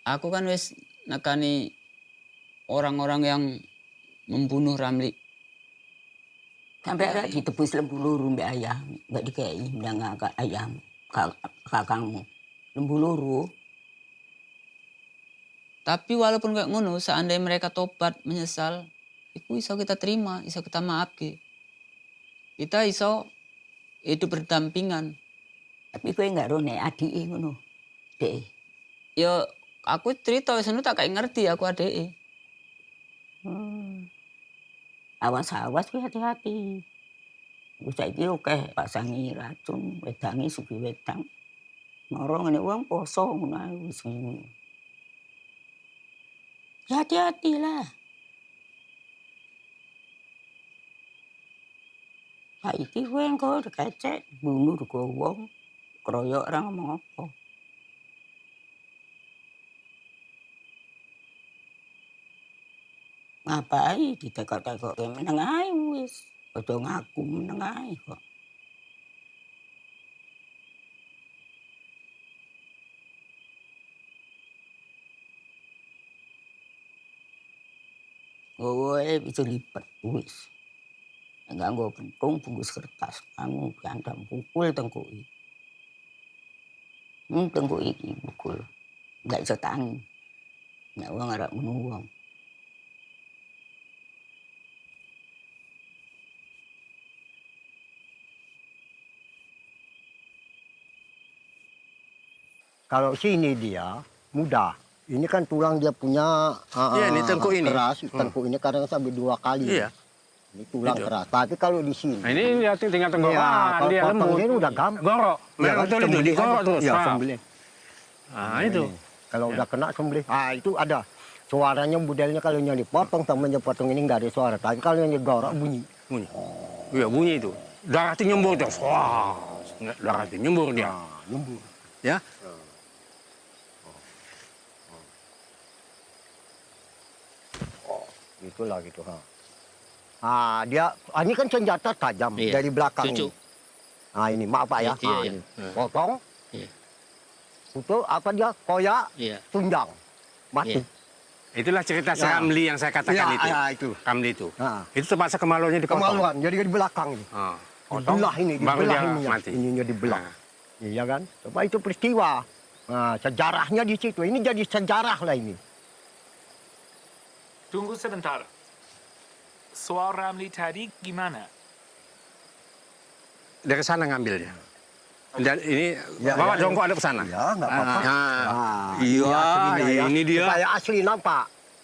Aku kan wis nekani orang-orang yang membunuh Ramli. Sampai ada ditebus lembu luru mbak ayah, nggak dikei ndang ayam kakangmu. Lembu luru. Tapi walaupun kayak ngono, seandainya mereka tobat, menyesal, itu iso kita terima, iso kita maafke. Kita iso hidup berdampingan. Tapi kowe nggak rone adike ngono, Dek. Ya aku cerita wis tak kayak ngerti aku adeke. Awas-awas kowe hati-hati. Wis saiki akeh pasangi racun, wedangi sugi wedang. Moro ngene wong poso ngono ae wis ngono. Ya hati-hati lah. Saiki kowe engko kecek bunuh rego wong, kroyok ora ngomong apa. Ngapain ditekok-tekok meneng ae wis. Aja ngaku meneng ae kok. Kowe bisa lipat wis. Enggak nggo pentung bungkus kertas, kamu piantam pukul tengkuki. Tengkuki iki pukul. Enggak iso tangi. Nek wong arep ngono wong. Kalau sini dia mudah. Ini kan tulang dia punya Iya, ini tengkuk ini. keras. Tengkuk ini kadang sampai 2 kali. Iya. Ini tulang Itu. keras. Tapi kalau di sini. Nah, ini dia tinggal tenggorokan, kalau dia potong lembut. ini udah gampang. Gorok. Ya, Betul itu, sembelih digorok aja. terus. Ya, Paham. sembelih. Nah, itu. Kalau udah kena sembelih. Ah, itu ada. Suaranya modelnya kalau yang dipotong sama yang potong ini nggak ada suara. Tapi kalau yang digorok bunyi. Bunyi. Iya, bunyi itu. Darah itu nyembur terus. Wah. Darah itu nyembur dia. Nyembur. Ya. Itulah gitu. Dia ini kan senjata tajam dari belakang. Cucu. Ini. Nah ini maaf Pak ya. Iya, iya. Ini. Potong. Iya. Itu apa dia koyak, Iya. tunjang, mati. Iya. Itulah cerita si Ya. Ramli yang saya katakan Ya, itu. ya, itu. Ramli itu. Nah. Itu terpaksa kemaluannya dipotong. Kemaluan, jadi di belakang ini. Potong, Dibelah ini, baru dibelah dia ininya. mati. Ininya dibelah. Iya kan? Coba itu peristiwa. Nah, sejarahnya di situ. Ini jadi sejarah lah ini. Tunggu sebentar. Soal Ramli tadi gimana? Dari sana ngambilnya. Dan ini Ya, bawa ya, jongkok ya. ada ke sana. Ya, nggak apa-apa. Iya, aslinya, ini dia. Supaya asli nampak.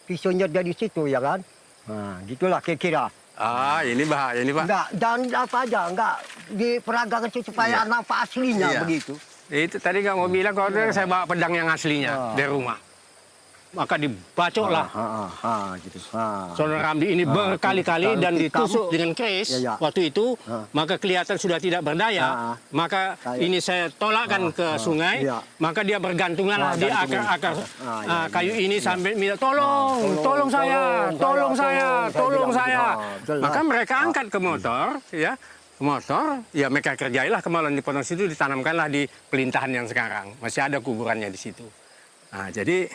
Pisaunya dari situ ya kan. Nah, gitulah kira-kira. Ini bahaya ini Pak. Enggak, dan apa aja, enggak diperagakan supaya nampak aslinya Iya. begitu. Itu tadi nggak mau bilang kalau saya bawa pedang yang aslinya dari rumah. Maka dibacok lah. Gitu. Saudara Ramli ini berkali-kali dan ditusuk dengan keris waktu itu, maka kelihatan sudah tidak berdaya. Maka ini saya tolakkan ke sungai, maka dia bergantungan lah di akar-akar kayu ini sambil minta tolong saya, tolong saya, tolong saya. Maka mereka angkat ke motor, ya. Motor, ya mereka kerjailah kemaluan dipotong situ, ditanamkanlah di pelintahan yang sekarang. Masih ada kuburannya di situ. Nah, jadi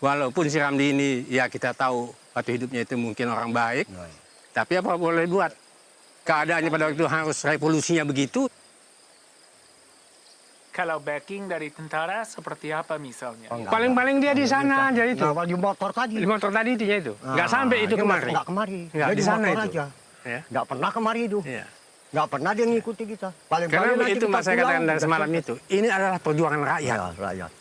walaupun si Ramli ini ya kita tahu waktu hidupnya itu mungkin orang baik, tapi apa boleh buat? Keadaannya pada waktu itu harus revolusinya begitu. Kalau backing dari tentara seperti apa misalnya? Paling-paling dia di sana aja itu. Nah, di motor tadi. Di motor tadi itu. Nggak sampai itu kemari. Nggak kemari. Nggak, Dia di sana motor itu. aja. Ya. Nggak pernah kemari itu. Iya. Nggak pernah dia ngikuti kita. Karena itu Mas saya katakan dari semalam itu. Ini adalah perjuangan rakyat. Ya, rakyat.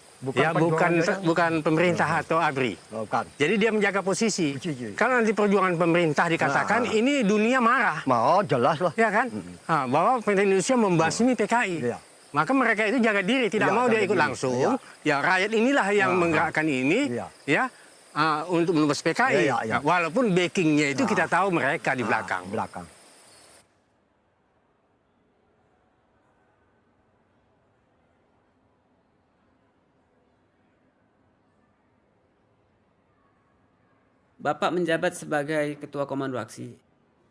Bukan pemerintah atau ABRI. Bukan. Jadi dia menjaga posisi. Kalau nanti perjuangan pemerintah dikatakan ini dunia marah. Mau jelas lah. Ya kan? Bahwa pemerintah Indonesia membasmi PKI. Iya. Maka mereka itu jaga diri, tidak mau dia ikut langsung. Ya rakyat inilah yang menggerakkan ini, ya untuk menembus PKI. Walaupun backingnya itu kita tahu mereka di belakang. Bapak menjabat sebagai Ketua Komando Aksi.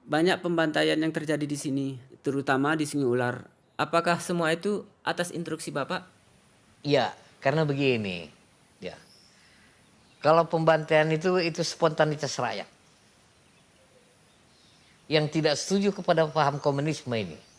Banyak pembantaian yang terjadi di sini, terutama di Sungai Ular. Apakah semua itu atas instruksi Bapak? Iya, karena begini. Ya. Kalau pembantaian itu spontanitas rakyat. Yang tidak setuju kepada paham komunisme ini.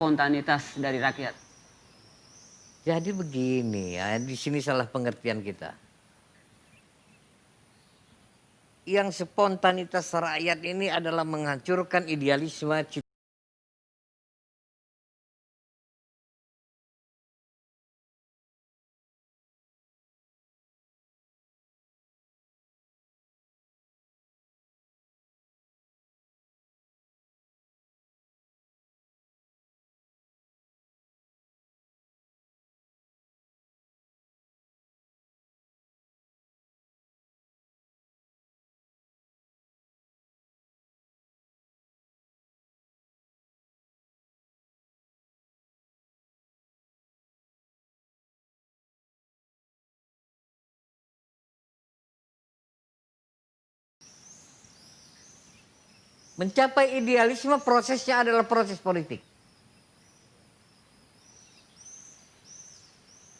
Spontanitas dari rakyat. Jadi begini ya, di sini salah pengertian kita. Yang spontanitas rakyat ini adalah menghancurkan idealisme mencapai idealisme, prosesnya adalah proses politik.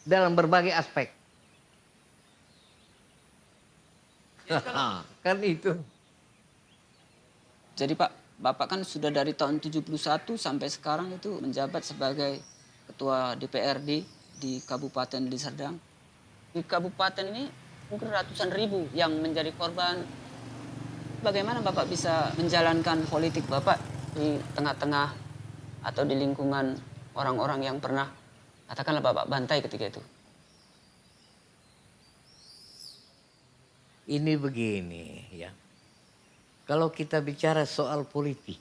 Dalam berbagai aspek. Kan itu. Jadi Pak, Bapak kan sudah dari tahun 71 sampai sekarang itu menjabat sebagai Ketua DPRD di Kabupaten Deli Serdang. Di kabupaten ini mungkin ratusan ribu yang menjadi korban. Bagaimana Bapak bisa menjalankan politik Bapak di tengah-tengah atau di lingkungan orang-orang yang pernah katakanlah Bapak bantai ketika itu? Ini begini ya. Kalau kita bicara soal politik,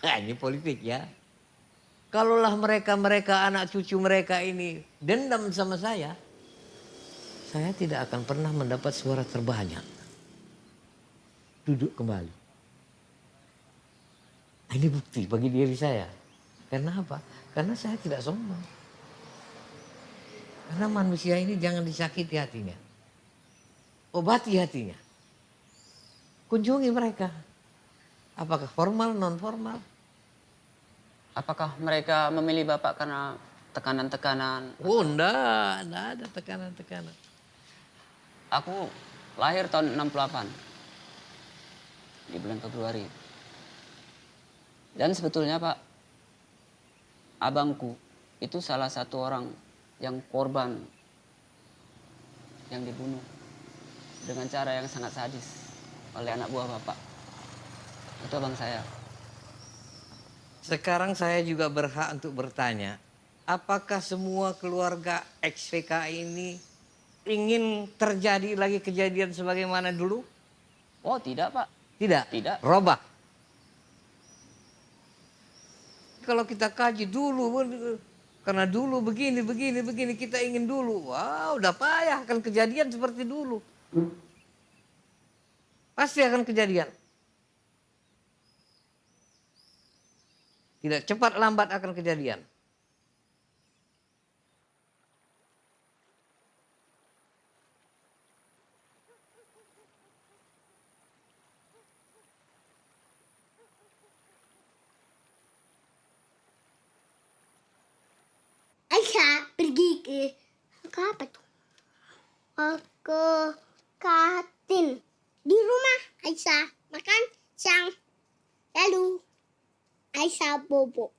ini politik ya. Kalaulah mereka anak cucu mereka ini dendam sama saya tidak akan pernah mendapat suara terbanyak. Duduk kembali. Ini bukti bagi diri saya. Karena apa? Karena saya tidak sombong. Karena manusia ini jangan disakiti hatinya. Obati hatinya. Kunjungi mereka. Apakah formal, non formal? Apakah mereka memilih Bapak karena tekanan-tekanan? Oh enggak ada tekanan-tekanan. Aku lahir tahun 68. Di bulan Februari. Dan sebetulnya Pak, abangku itu salah satu orang yang korban yang dibunuh dengan cara yang sangat sadis oleh anak buah Bapak. Itu abang saya. Sekarang saya juga berhak untuk bertanya, apakah semua keluarga ex-PKI ini ingin terjadi lagi kejadian sebagaimana dulu? Oh tidak Pak. Tidak. Robah. Kalau kita kaji dulu, karena dulu begini, kita ingin dulu. Wah, udah payah akan kejadian seperti dulu. Pasti akan kejadian. Tidak cepat lambat akan kejadian. pergi ke apa tuh? Ke kantin di rumah Aisyah makan siang. Lalu Aisyah bobo.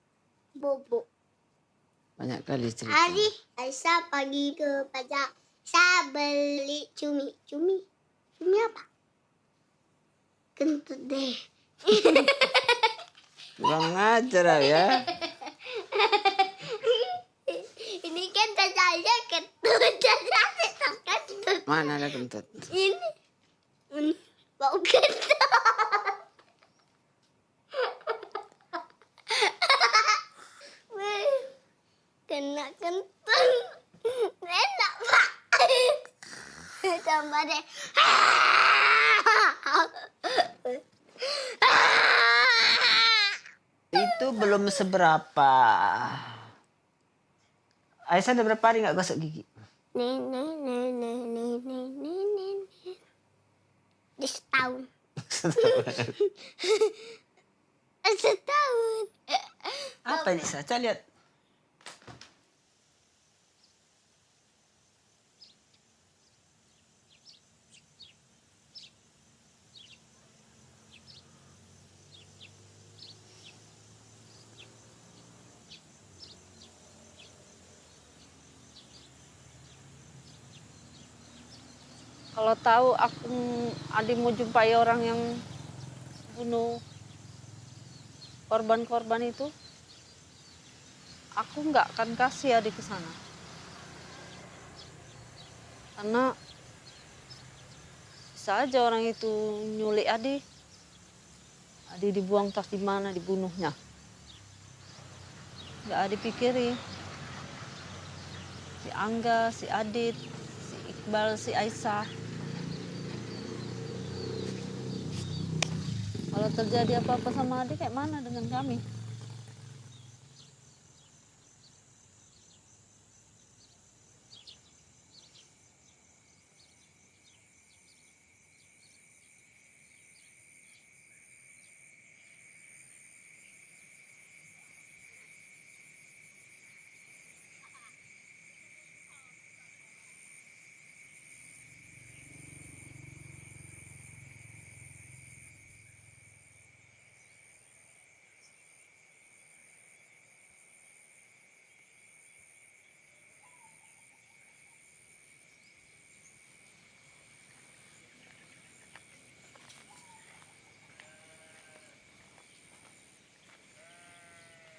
Banyak kali cerita. Hari Aisyah pergi ke pasar. Saya beli cumi. Cumi apa? Kentut deh. Kurang ajar ya. Ini kan saya kentut. Mana ada kentut? Ini bau kentut. Kena kentut. Enak, Pak. Tambah deh. Itu belum seberapa. Aisyah udah berapa hari nggak gosok gigi? Nih. Di setahun. Setahun. Apa ini? Saya lihat. Kalau tahu Adi mau jumpai orang yang bunuh korban-korban itu, aku nggak akan kasih Adi ke sana. Karena bisa aja orang itu nyulik Adi. Adi dibuang tas di mana dibunuhnya. Nggak Adi pikirin. Si Angga, si Adit, si Iqbal, si Aisyah. Kalau terjadi apa-apa sama adik, kayak mana dengan kami?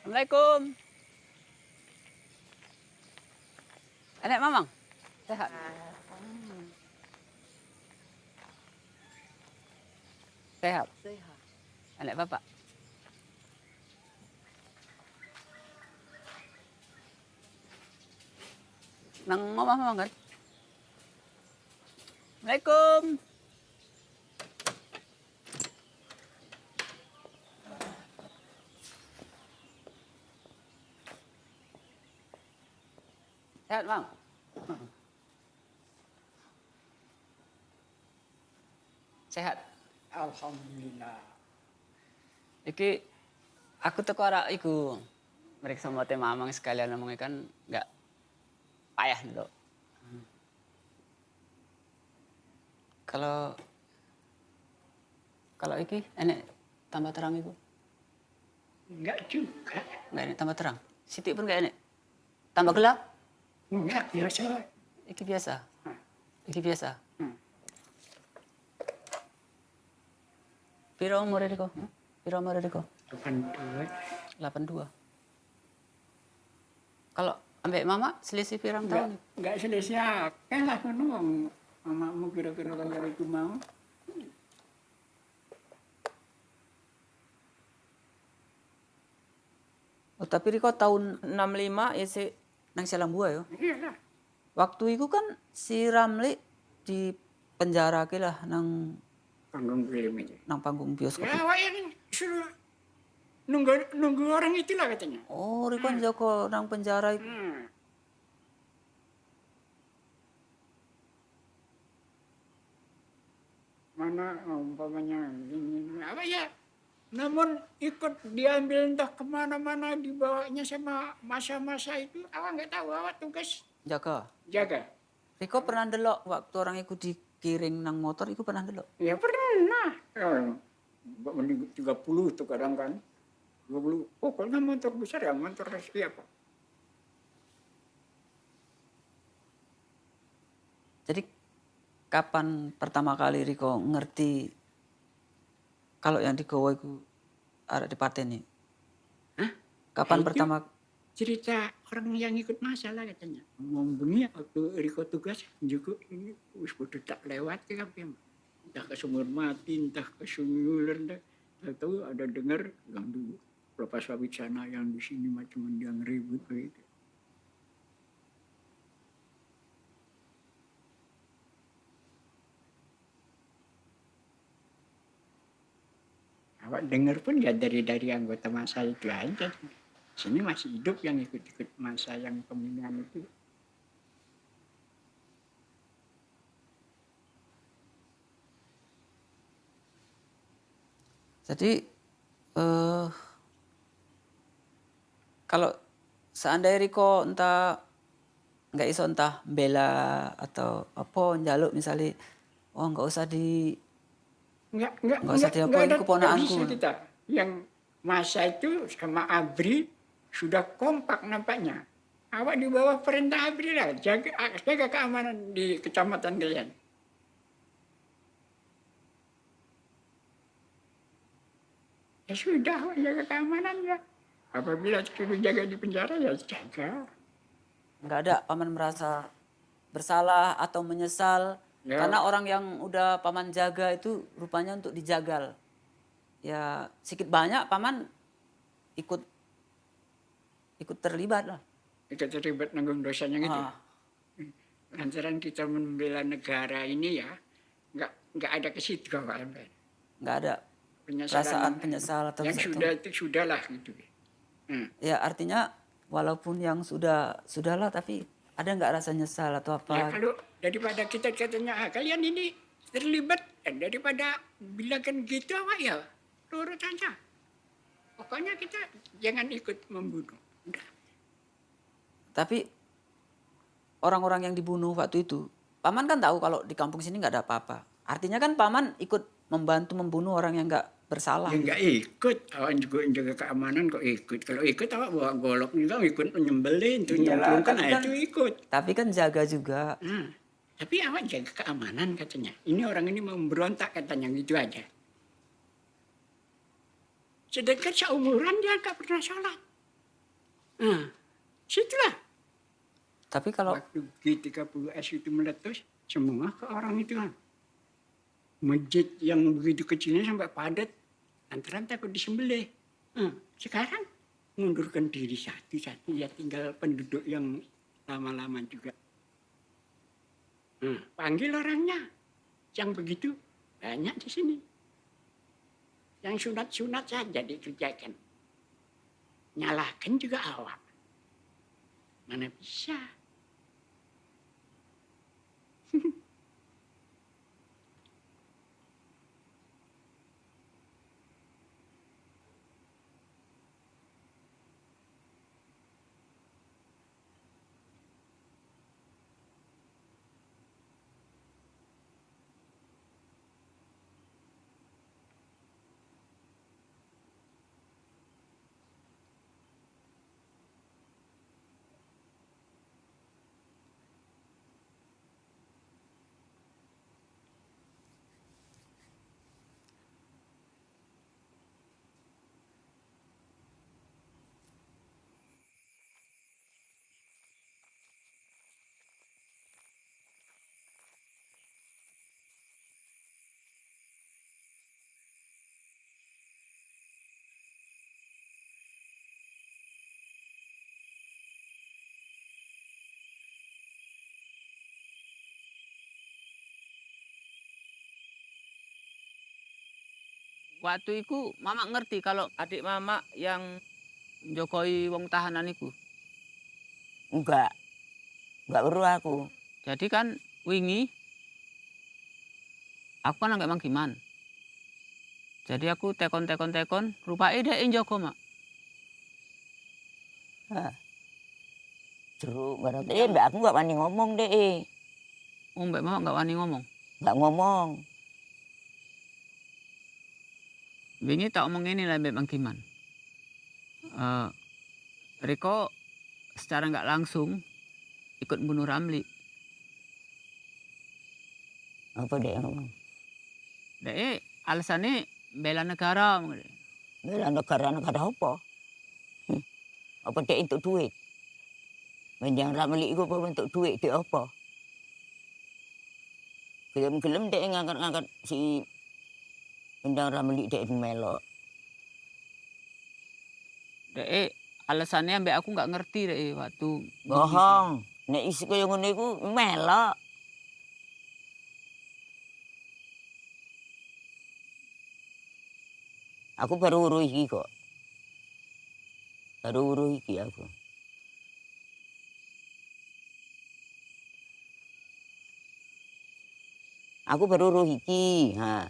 Assalamualaikum. Enak Mamang? Sehat? Sehat? Sehat. Enak Bapak? Nang Mamang kan? Assalamualaikum. Sehat, Bang? Sehat? Alhamdulillah. Iki aku teko arek iku mereka sama teh mamang sekalian ngomongnya kan nggak payah dulu. Kalau iki enek tambah terang iku? Enggak juga. Enggak enek tambah terang. Siti pun enggak enek. Tambah gelap? Enggak, biasa. Iki biasa. Iki biasa. Piro umur deko? Piro umur deko? 82. 82. Kalau ambek mama selisih pirang tahun? Enggak selisih akeh lah ngono. Mamamu kira-kira kaya iku mau. Oh, tapi Riko tahun 65 isi nang Selambua yo. Iya lah. Waktu itu kan si Ramli di penjara ke lah nang panggung film itu. Nang panggung bioskop. Ya, yang suruh nunggu orang itulah katanya. Oh, Riko Joko nang penjara itu. Mana umpamanya apa ya? Namun ikut diambil entah kemana-mana, dibawanya sama masa-masa itu, awak nggak tahu, awak tugas Jaga. jaga. Riko pernah delok waktu orang ikut dikiring nang motor, itu pernah delok? Ya pernah. Ya, 30 tuh kadang kan. 20. Pokoknya motor besar ya, motor rescue apa. Jadi kapan pertama kali Riko ngerti kalau yang digawa itu ada di pateni? Hah? Kapan Itu pertama? cerita orang yang ikut masalah katanya. Ngomong bengi waktu Riko tugas juga ini wis bodoh tak lewat ke kape. Entah ke sumur mati, entah ke sungai entah tahu ada dengar yang dulu Bapak sawit sana yang di sini macam yang ribut begitu. Awak dengar pun ya dari anggota masa itu aja. Sini masih hidup yang ikut-ikut masa yang pemilihan itu. Jadi kalau seandainya Riko entah nggak iso entah bela atau apa njaluk misalnya, oh nggak usah Nggak usah diapain ada keponakanku. bisa kita. Yang masa itu sama Abri sudah kompak nampaknya. Awak di bawah perintah Abri lah, jaga keamanan di kecamatan kalian. Ya sudah, awak jaga keamanan ya. Apabila sudah jaga di penjara ya jaga. Nggak ada paman merasa bersalah atau menyesal. Ya. Karena orang yang udah paman jaga itu rupanya untuk dijagal. Ya sedikit banyak paman ikut terlibat lah. Ikut terlibat nanggung dosanya gitu. Lantaran kita membela negara ini ya, nggak ada ke situ Pak. Nggak ada perasaan penyesal atau yang sudah itu sudahlah gitu. Ya artinya walaupun yang sudahlah tapi ada nggak rasa nyesal atau apa? Ya kalau daripada kita katanya kalian ini terlibat, daripada bilangkan gitu apa ya, turut saja. Pokoknya kita jangan ikut membunuh. Udah. Tapi orang-orang yang dibunuh waktu itu, paman kan tahu kalau di kampung sini nggak ada apa-apa. Artinya kan paman ikut membantu membunuh orang yang nggak bersalah. Ya nggak ikut, awak juga jaga keamanan kok ikut. Kalau ikut awak bawa golok juga ikut nyembelin, tuh nyemplungkan, itu ikut. Tapi kan jaga juga. Tapi awak jaga keamanan katanya. Ini orang ini mau berontak katanya gitu aja. Sedangkan seumuran dia nggak pernah sholat. Situlah. Tapi kalau waktu G30S itu meletus, semua ke orang itu kan. Masjid yang begitu kecilnya sampai padat, lantaran takut disembelih. Sekarang mundurkan diri satu-satu, ya tinggal penduduk yang lama-lama juga. Panggil orangnya, yang begitu banyak di sini. Yang sunat-sunat saja dikerjakan. Nyalahkan juga awak. Mana bisa? waktu itu mama ngerti kalau adik mama yang jokoi wong tahanan itu. Enggak perlu aku. Jadi kan wingi aku kan nggak mangkiman. Jadi aku tekon, rupanya dia yang Joko, Mak. Jeruk berarti mbak aku nggak wani ngomong deh. Oh, Mbak Mama nggak wani ngomong? Nggak ngomong. Wingi tak omong ini lah Mbak Mang Kiman. Riko secara nggak langsung ikut bunuh Ramli. Apa dia ngomong? Dek, alasannya bela negara. Bela negara apa? Apa dia untuk duit? Menjang Ramli itu apa untuk duit dia apa? Gelem-gelem dia ngangkat-ngangkat si Menjang Ramli dia melok. Dek, alasannya mbak aku nggak ngerti dek waktu. Bohong. Nek isi kaya ngono iku melok. Aku baru uruh iki kok. Baru uruh iki aku. Aku baru uruh iki, ha.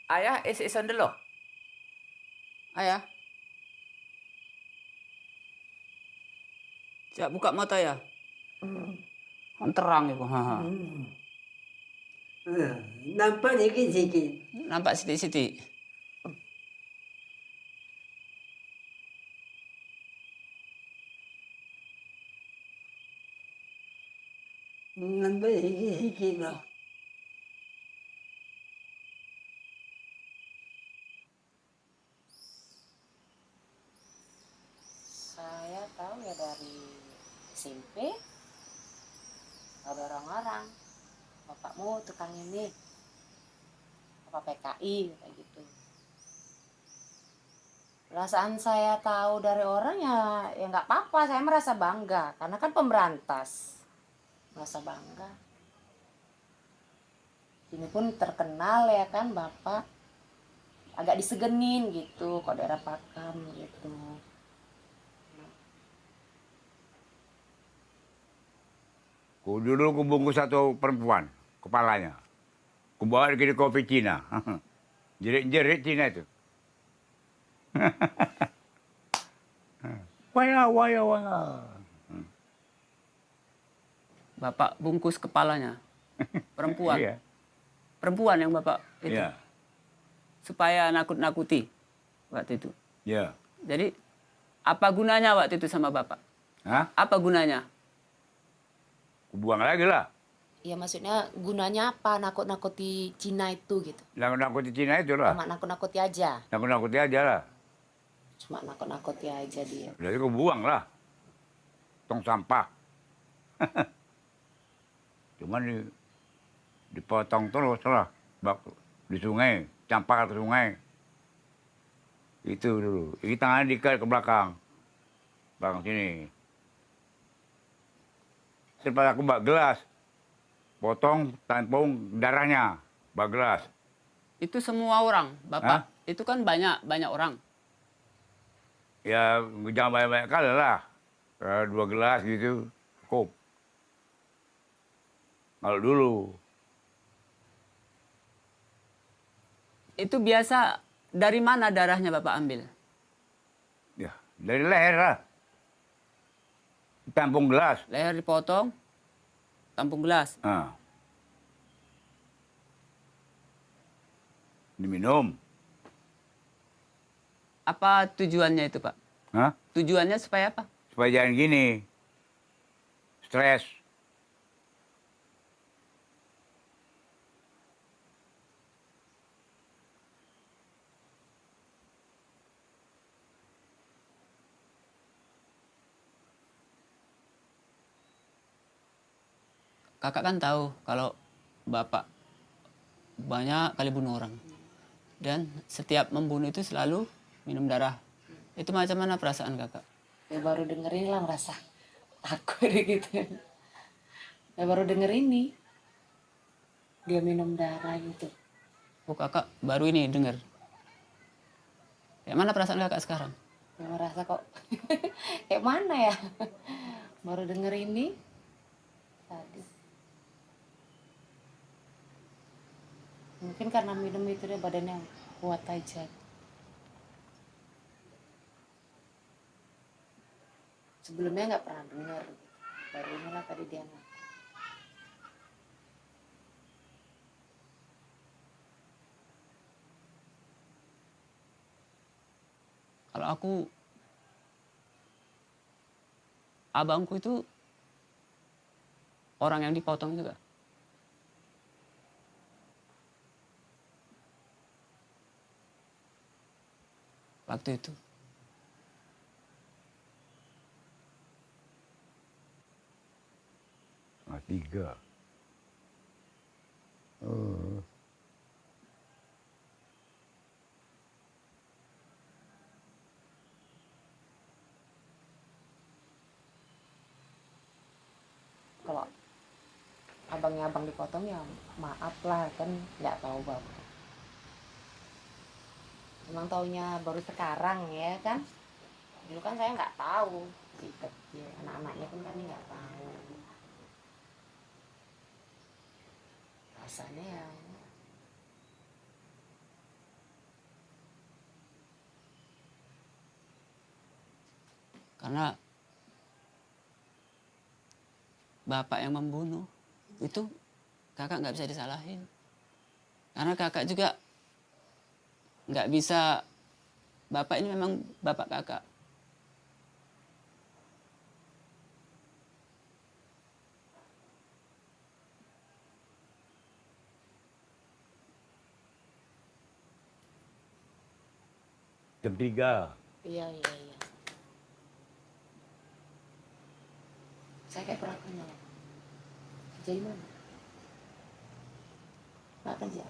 Ayah, isi-isan dulu. Ayah. Cak buka mata ya. Kan terang itu. Nampak sikit-sikit. Nampak sidik-sidik. Nampak sikit-sikit lah. Saya tahu ya dari SMP ada orang-orang, bapakmu tukang ini, bapak PKI kayak gitu. Perasaan saya tahu dari orang ya nggak apa-apa, saya merasa bangga karena kan pemberantas, merasa bangga. Ini pun terkenal ya kan bapak, agak disegenin gitu kok daerah Pakam gitu. Dulu aku bungkus satu perempuan, kepalanya. Aku bawa ke kopi Cina. Jerit-jerit Cina itu. Waya. Bapak bungkus kepalanya. Perempuan. Iya. Perempuan yang bapak itu. Iya. Supaya nakut-nakuti waktu itu. Iya. Jadi apa gunanya waktu itu sama bapak? Hah? Apa gunanya? Buang lagi lah. Iya maksudnya gunanya apa nakut-nakuti Cina itu gitu? Nakut-nakuti Cina itu lah. Cuma nakut-nakuti aja? Nakut-nakuti aja lah. Cuma nakut-nakuti aja dia. Jadi aku buang lah. Tong sampah. Cuman dipotong terus lah. Di sungai, campar ke sungai. Itu dulu. Ini tangannya diikat ke belakang. Belakang sini. Setelah aku bak gelas, potong, tampung darahnya, bak gelas. Itu semua orang, bapak. Hah? Itu kan banyak orang. Ya jangan banyak-banyak kali lah. 2 gelas gitu, cukup. Kalau dulu. Itu biasa dari mana darahnya bapak ambil? Ya dari leher lah. Tampung gelas. Leher dipotong, tampung gelas. Diminum. Apa tujuannya itu, Pak? Hah? Tujuannya supaya apa? supaya jangan gini. Stres. Kakak kan tahu kalau bapak banyak kali bunuh orang. Dan setiap membunuh itu selalu minum darah. Itu macam mana perasaan kakak? Ya baru dengerin lah merasa takut gitu. Ya baru denger ini. Dia minum darah gitu. Oh kakak baru ini dengar. Kayak mana perasaan kakak sekarang? Ya merasa kok kayak mana ya? Baru denger ini. Tadi. Mungkin karena minum itu dia badannya kuat aja. Sebelumnya nggak pernah dengar. Baru inilah tadi dia. Kalau aku, abangku itu orang yang dipotong juga. Waktu itu. Tiga. Oh. Kalau abangnya abang dipotong ya maaf lah kan nggak tahu bapak. Emang taunya baru sekarang ya kan? Dulu kan saya nggak tahu si kecil, anak-anaknya pun kami nggak tahu. Rasanya ya. Karena bapak yang membunuh itu kakak nggak bisa disalahin. Karena kakak juga nggak bisa, bapak ini memang bapak kakak. Jam 3. Iya. Saya kayak pernah kenal. Jadi mana? Nggak kerja.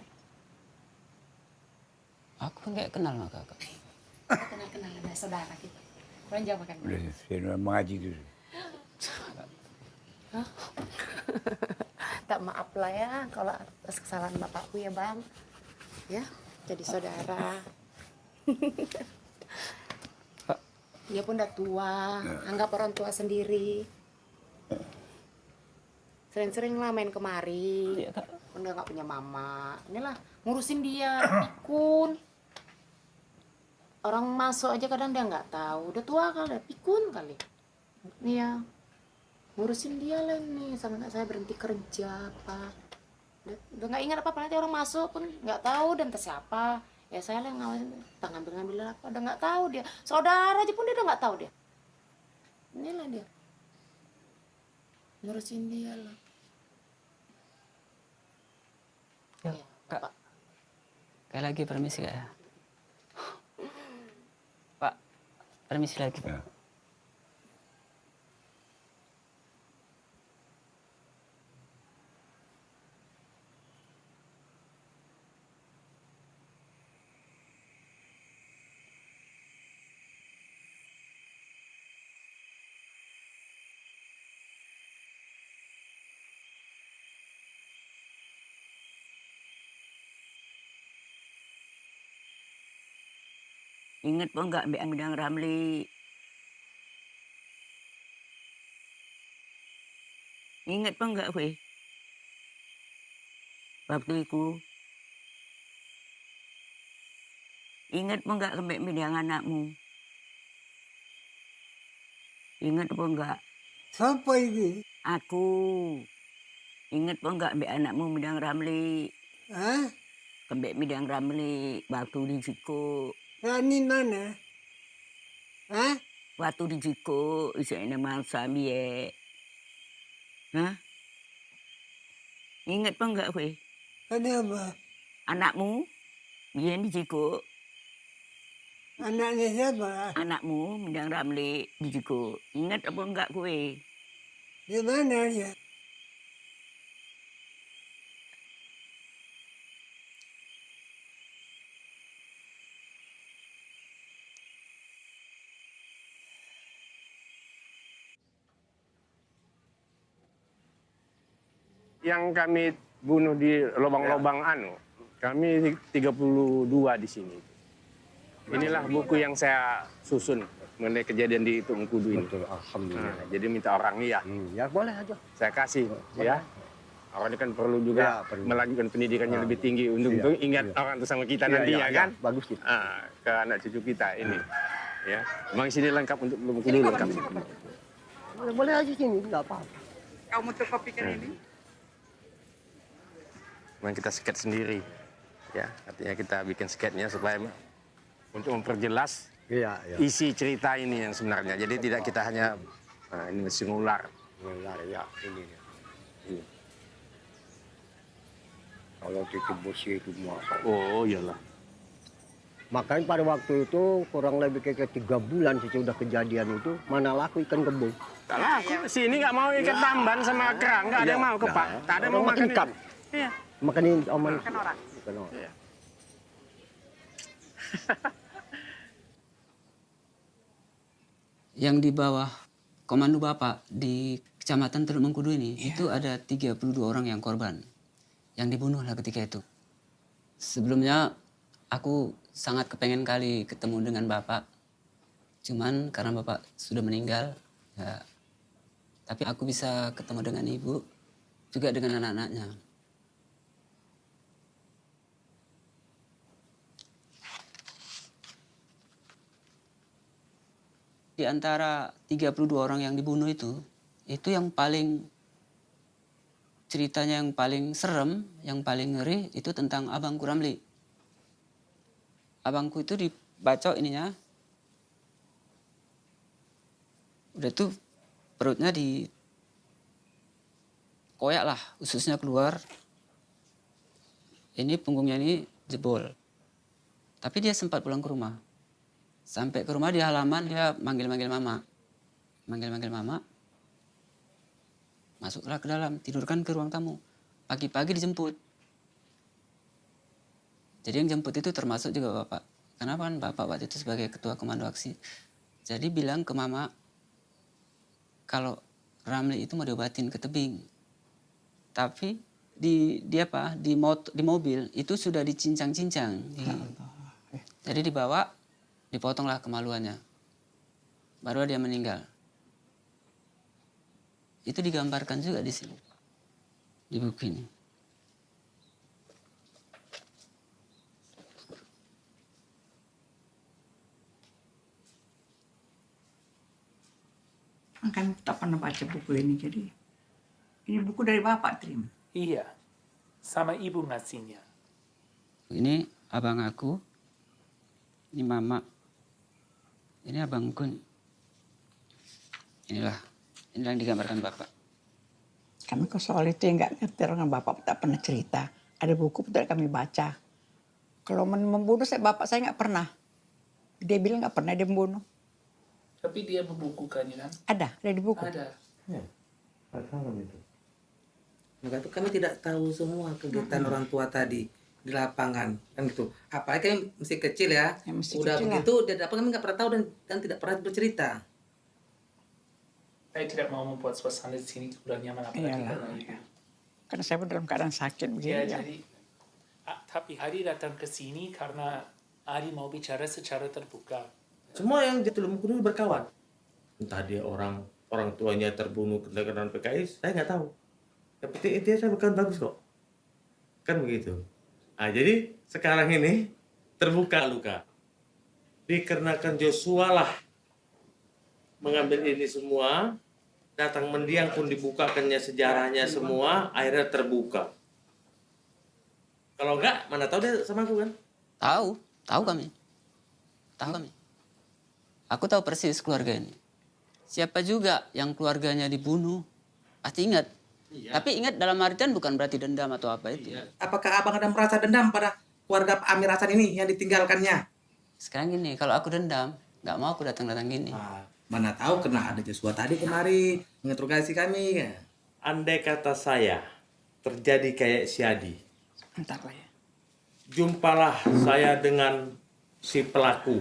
Aku nggak kenal sama kakak. Kenal ada saudara kita. Kurang jauh makan. Udah, saya mengaji dulu. Hah? Tak maaf lah ya kalau atas kesalahan bapakku ya bang. Ya, jadi saudara. Dia pun udah tua, anggap orang tua sendiri. Sering-sering lah main kemari. Udah nggak punya mama. Inilah ngurusin dia, pikun. Orang masuk aja kadang dia nggak tahu. Udah tua kali, pikun kali. Iya, ngurusin dia lah nih. Sampai nggak saya berhenti kerja apa. Udah nggak ingat apa-apa, nanti orang masuk pun nggak tahu dan entah siapa. Ya saya lah yang ngawasin, ngambil apa. Udah nggak tahu dia. Saudara aja pun dia udah nggak tahu dia. Inilah dia. Ngurusin dia lah. Ya, Kak. Kayak lagi permisi Kak ya. Pak, permisi lagi Pak. Ya. Ingat po enggak Mbak Midang Ramli? Ingat po enggak, Weh? Waktu itu. Ingat po enggak Mbak Midang anakmu? Ingat po enggak? Siapa ini? Aku. Ingat po enggak Mbak anakmu Midang Ramli? Hah? Mbak Midang Ramli waktu di Ciko. Rani mana? Hah? waktu di Jiko, isine masa biye. Hah? Ingat apa enggak kowe? Kenapa? Anakmu biyen di Jiko. Anaknya siapa? Anakmu Mindang Ramli di Jiko. Ingat apa enggak kowe? Di mana dia? Yang kami bunuh di lubang-lubang kami 32 di sini. Inilah buku yang saya susun mengenai kejadian di Tungkudu ini. Betul, alhamdulillah. Nah, jadi minta orang iya. Ya boleh aja. Saya kasih, ya. Orang ini kan perlu juga melanjutkan pendidikannya lebih tinggi untuk ingat orang itu sama kita nantinya kan. Bagus gitu. Ke anak cucu kita ini. Ya, memang sini lengkap untuk Tungkudu lengkap. Boleh aja sini, nggak apa-apa. Kamu terkopikan ini? Memang kita sket sendiri, ya. Artinya kita bikin sketnya supaya untuk memperjelas isi cerita ini yang sebenarnya. Jadi tidak kita hanya ini mesin ular. Ular ya ini. Kalau titik besi itu muasa. Oh iyalah. Makanya pada waktu itu kurang lebih kayak 3 bulan sesudah kejadian itu mana laku ikan kembung. Tak laku. Sini nggak mau ikan tamban sama kerang, nggak ada yang mau kepak. Tak ada yang mau makan ikan. Iya. Makanin oman. Makan orang. Iya. Yang di bawah komando Bapak di Kecamatan Teluk Mengkudu ini, itu ada 32 orang yang korban. Yang dibunuh lah ketika itu. Sebelumnya aku sangat kepengen kali ketemu dengan Bapak. Cuman karena Bapak sudah meninggal, ya, tapi aku bisa ketemu dengan Ibu, juga dengan anak-anaknya. Di antara 32 orang yang dibunuh itu yang paling ceritanya yang paling serem, yang paling ngeri itu tentang Abangku Ramli. Abangku itu dibacok ininya. Udah tuh perutnya di koyak lah, ususnya keluar. Ini punggungnya ini jebol. Tapi dia sempat pulang ke rumah. Sampai ke rumah di halaman dia manggil-manggil mama. Manggil-manggil mama. Masuklah ke dalam, tidurkan ke ruang tamu. Pagi-pagi dijemput. Jadi yang jemput itu termasuk juga Bapak. Kenapa kan Bapak waktu itu sebagai ketua komando aksi. Jadi bilang ke mama, kalau Ramli itu mau diobatin ke tebing. Tapi di mobil itu sudah dicincang-cincang. Jadi dibawa, dipotonglah kemaluannya. Baru dia meninggal. Itu digambarkan juga di sini. Di buku ini. Kan tak pernah baca buku ini, jadi ini buku dari Bapak terima. Iya, sama ibu ngasihnya. Ini abang aku, ini mama, ini abangku. Inilah yang digambarkan Bapak. Kami kok soal itu yang nggak ngerti, orang Bapak tak pernah cerita. Ada buku tidak kami baca. Kalau membunuh Bapak saya nggak pernah. Dia bilang nggak pernah dia membunuh. Tapi dia membukukannya kan? Ada di buku. Ada. Ya, itu. Maka itu kami tidak tahu semua kegiatan orang tua tadi di lapangan kan gitu. Apalagi kami masih kecil ya. Udah kecil begitu, kami nggak pernah tahu dan tidak pernah bercerita. Saya tidak mau membuat suasana di sini kurang nyaman apalagi karena ibu. Karena saya pun dalam keadaan sakit begini. Ya, jadi tapi Hari datang ke sini karena Hari mau bicara secara terbuka. Semua yang di Teluk Mengkudu berkawan. Entah dia orang tuanya terbunuh karena PKI, saya nggak tahu. Tapi intinya saya berkawan bagus kok. Kan begitu. Nah, jadi sekarang ini terbuka luka. Dikarenakan Joshua lah mengambil ini semua, datang mendiang pun dibukakannya sejarahnya semua, akhirnya terbuka. Kalau enggak, mana tahu dia sama aku kan? Tahu kami. Aku tahu persis keluarga ini. Siapa juga yang keluarganya dibunuh, pasti ingat. Tapi ingat dalam artian bukan berarti dendam atau apa itu. Apakah abang ada merasa dendam pada keluarga Pak Amir Hasan ini yang ditinggalkannya? Sekarang gini, kalau aku dendam, nggak mau aku datang-datang gini. Mana tahu kena ada Joshua tadi kemari menginterogasi kami. Andai kata saya terjadi kayak si Adi, Entar lah ya. jumpalah saya dengan si pelaku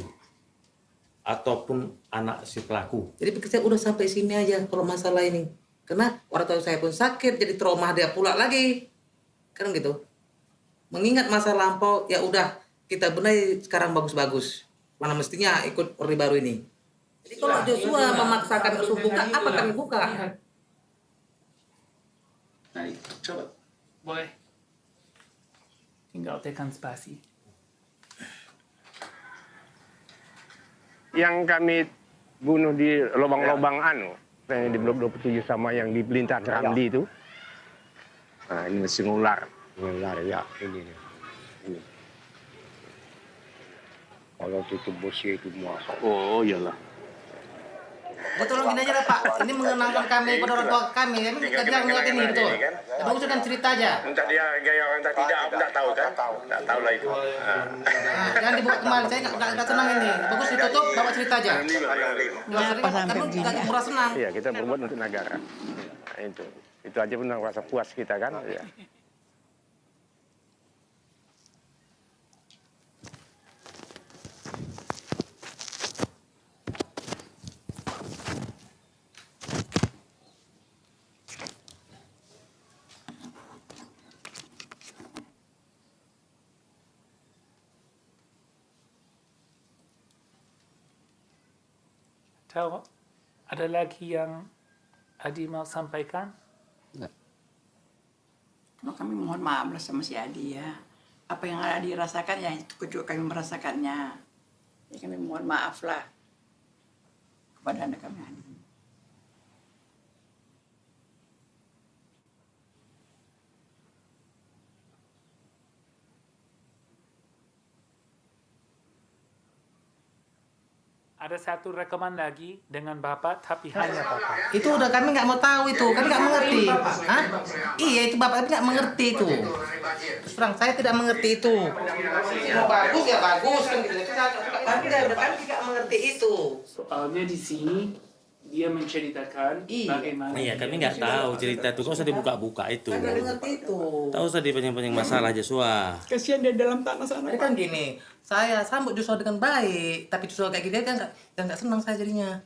ataupun anak si pelaku. Jadi saya udah sampai sini aja kalau masalah ini. Karena orang tua saya pun sakit, jadi trauma dia pula lagi. Kan gitu. Mengingat masa lampau, ya udah kita benahi sekarang bagus-bagus. Mana mestinya ikut Orde Baru ini. Jadi kalau Joshua memaksakan untuk buka, apa kami buka? Nah, coba. Boleh. Tinggal tekan spasi. Yang kami bunuh di lubang-lubang di blok 27 sama yang di Pelintar Ramli itu. Nah, ini mesin ular. Ular ya, ini. Kalau tutup besi itu masuk. Oh iyalah. Ya tolong gini aja lah Pak, ini mengenangkan kami pada orang tua kami kita jangan ngeliat ini betul. Ya bagus kan cerita aja. Entah dia gaya orang tak tidak, aku tak tahu kan? Tak tahu lah itu. Jangan dibuka kembali, saya nggak senang ini. Bagus ditutup, bawa cerita aja. Kamu nggak merasa senang. Iya, kita berbuat untuk negara. Nah, itu aja pun rasa puas kita kan. Ya. Tahu, ada lagi yang Adi mau sampaikan? Kami mohon maaf lah sama si Adi ya. Apa yang Adi rasakan ya itu juga kami merasakannya. Ya, kami mohon maaf lah kepada anak kami. Ada satu rekaman lagi dengan Bapak, tapi hanya Bapak. Itu udah kami nggak mau tahu itu, kami nggak mengerti. Hah? Iya itu Bapak tapi nggak mengerti itu. Terus terang saya tidak mengerti itu. Mau bagus ya bagus kan gitu. Kami tidak mengerti itu. Soalnya di sini dia menceritakan bagaimana. Iya, kami nggak tahu cerita itu. Kok usah dibuka-buka itu. Nggak mengerti itu. Tahu usah dipanjang-panjang masalah Joshua. Kasihan dia dalam tanah sana. Ini kan gini, saya sambut Joshua dengan baik, tapi Joshua kayak gini dia nggak senang saya jadinya.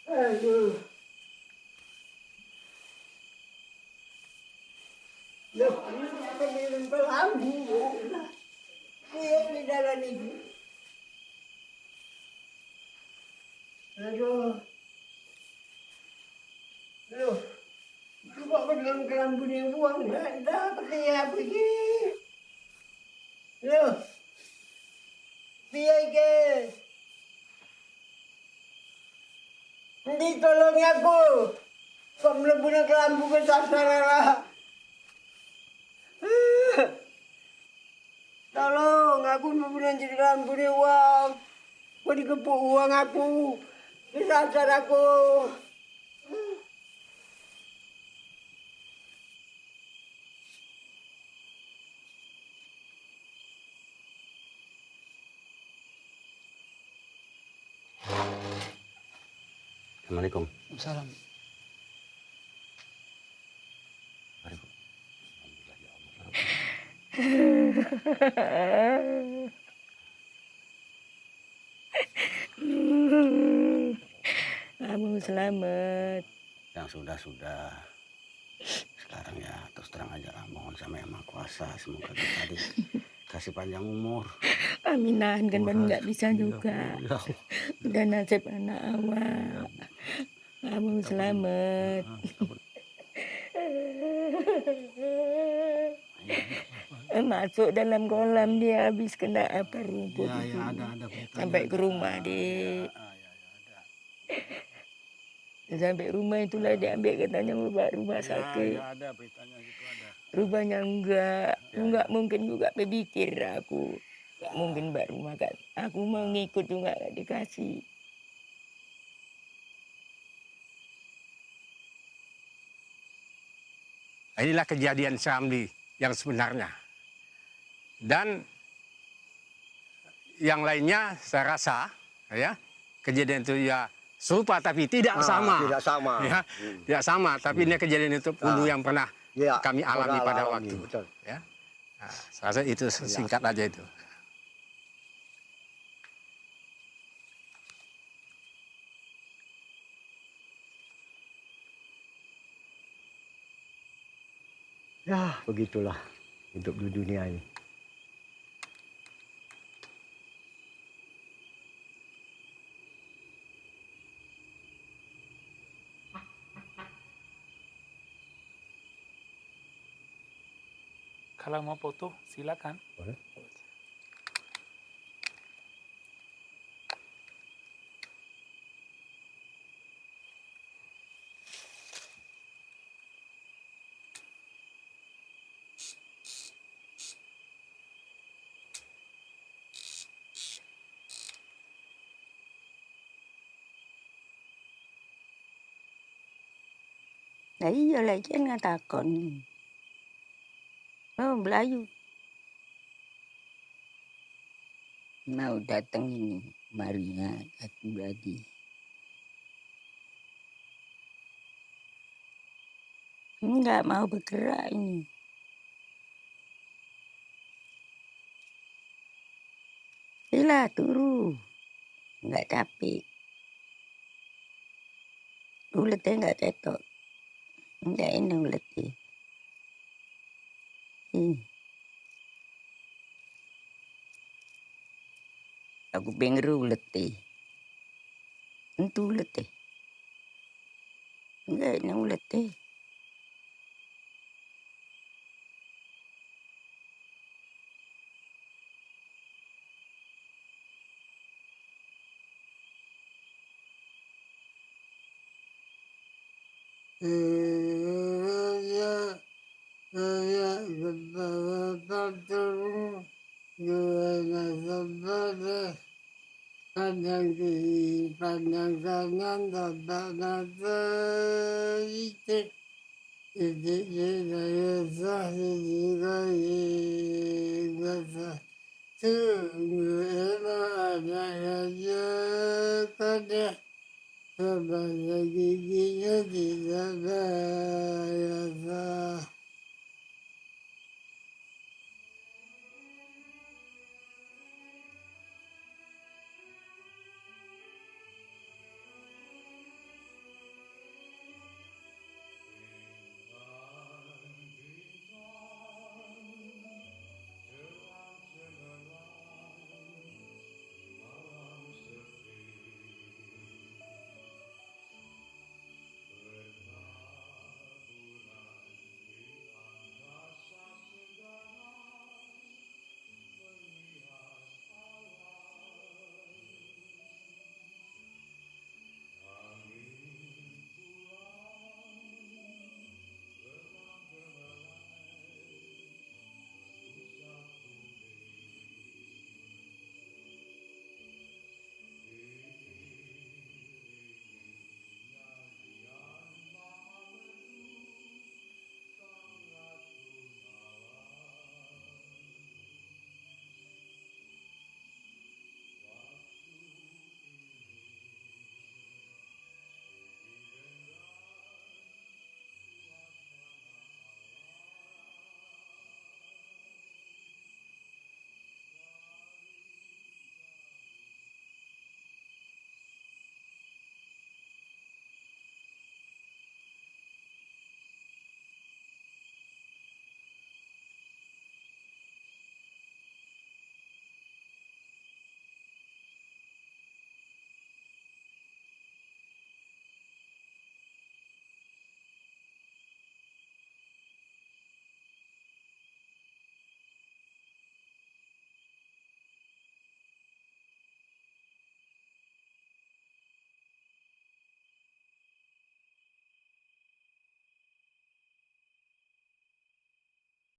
Aduh. Loh, kenapa minum kelambu? Lihat di dalam ini. Aduh. Loh, coba ke dalam kelambu yang buang, nggak dapat ya begini. Loh, biar guys. Hindi tolong aku. Kok melebu na kelambu ke sasarala. Tolong, aku melebu na jadi kelambu ni uang. Kok dikepuk uang aku. Disasar aku. Assalamualaikum. Salam. Kamu selamat. Yang sudah. Sekarang ya terus terang aja lah, mohon sama Yang Maha Kuasa semoga kita dikasih panjang umur. Aminan kan baru nggak bisa juga. Dan nasib anak awak. Kamu selamat. masuk dalam kolam dia habis kena apa rumput Ya, itu. ya, ada beritanya. Sampai ke rumah dek. Sampai rumah itulah diambil katanya bawa rumah sakit. Ya, ada beritanya gitu ada. Rupanya enggak mungkin juga berpikir aku. Enggak mungkin mbak rumah kan. Aku mau ngikut juga enggak dikasih. Inilah kejadian Syamli yang sebenarnya. Dan yang lainnya saya rasa ya kejadian itu ya serupa tapi tidak sama. Tidak sama. Ya, tidak sama, tapi ini kejadian itu puluh yang pernah kami alami pada waktu. Betul. Ya. Nah, saya rasa itu singkat aja itu. Ya, begitulah hidup di dunia ini. Kalau mau foto, silakan. Boleh. Nah iya lah jangan takon. Oh Melayu. Mau datang ini Maria aku lagi. Enggak mau bergerak ini. Sila turu. Enggak capek. Uletnya enggak cetok. Enggak ini uletnya. Aku pengen uletnya. Itu uletnya. Enggak ini uletnya. Pandang kiri, pandang kanan, tak ada itu. Itu saya sah, itu kaya tunggu elok ada saja kada. Sebab giginya tidak biasa.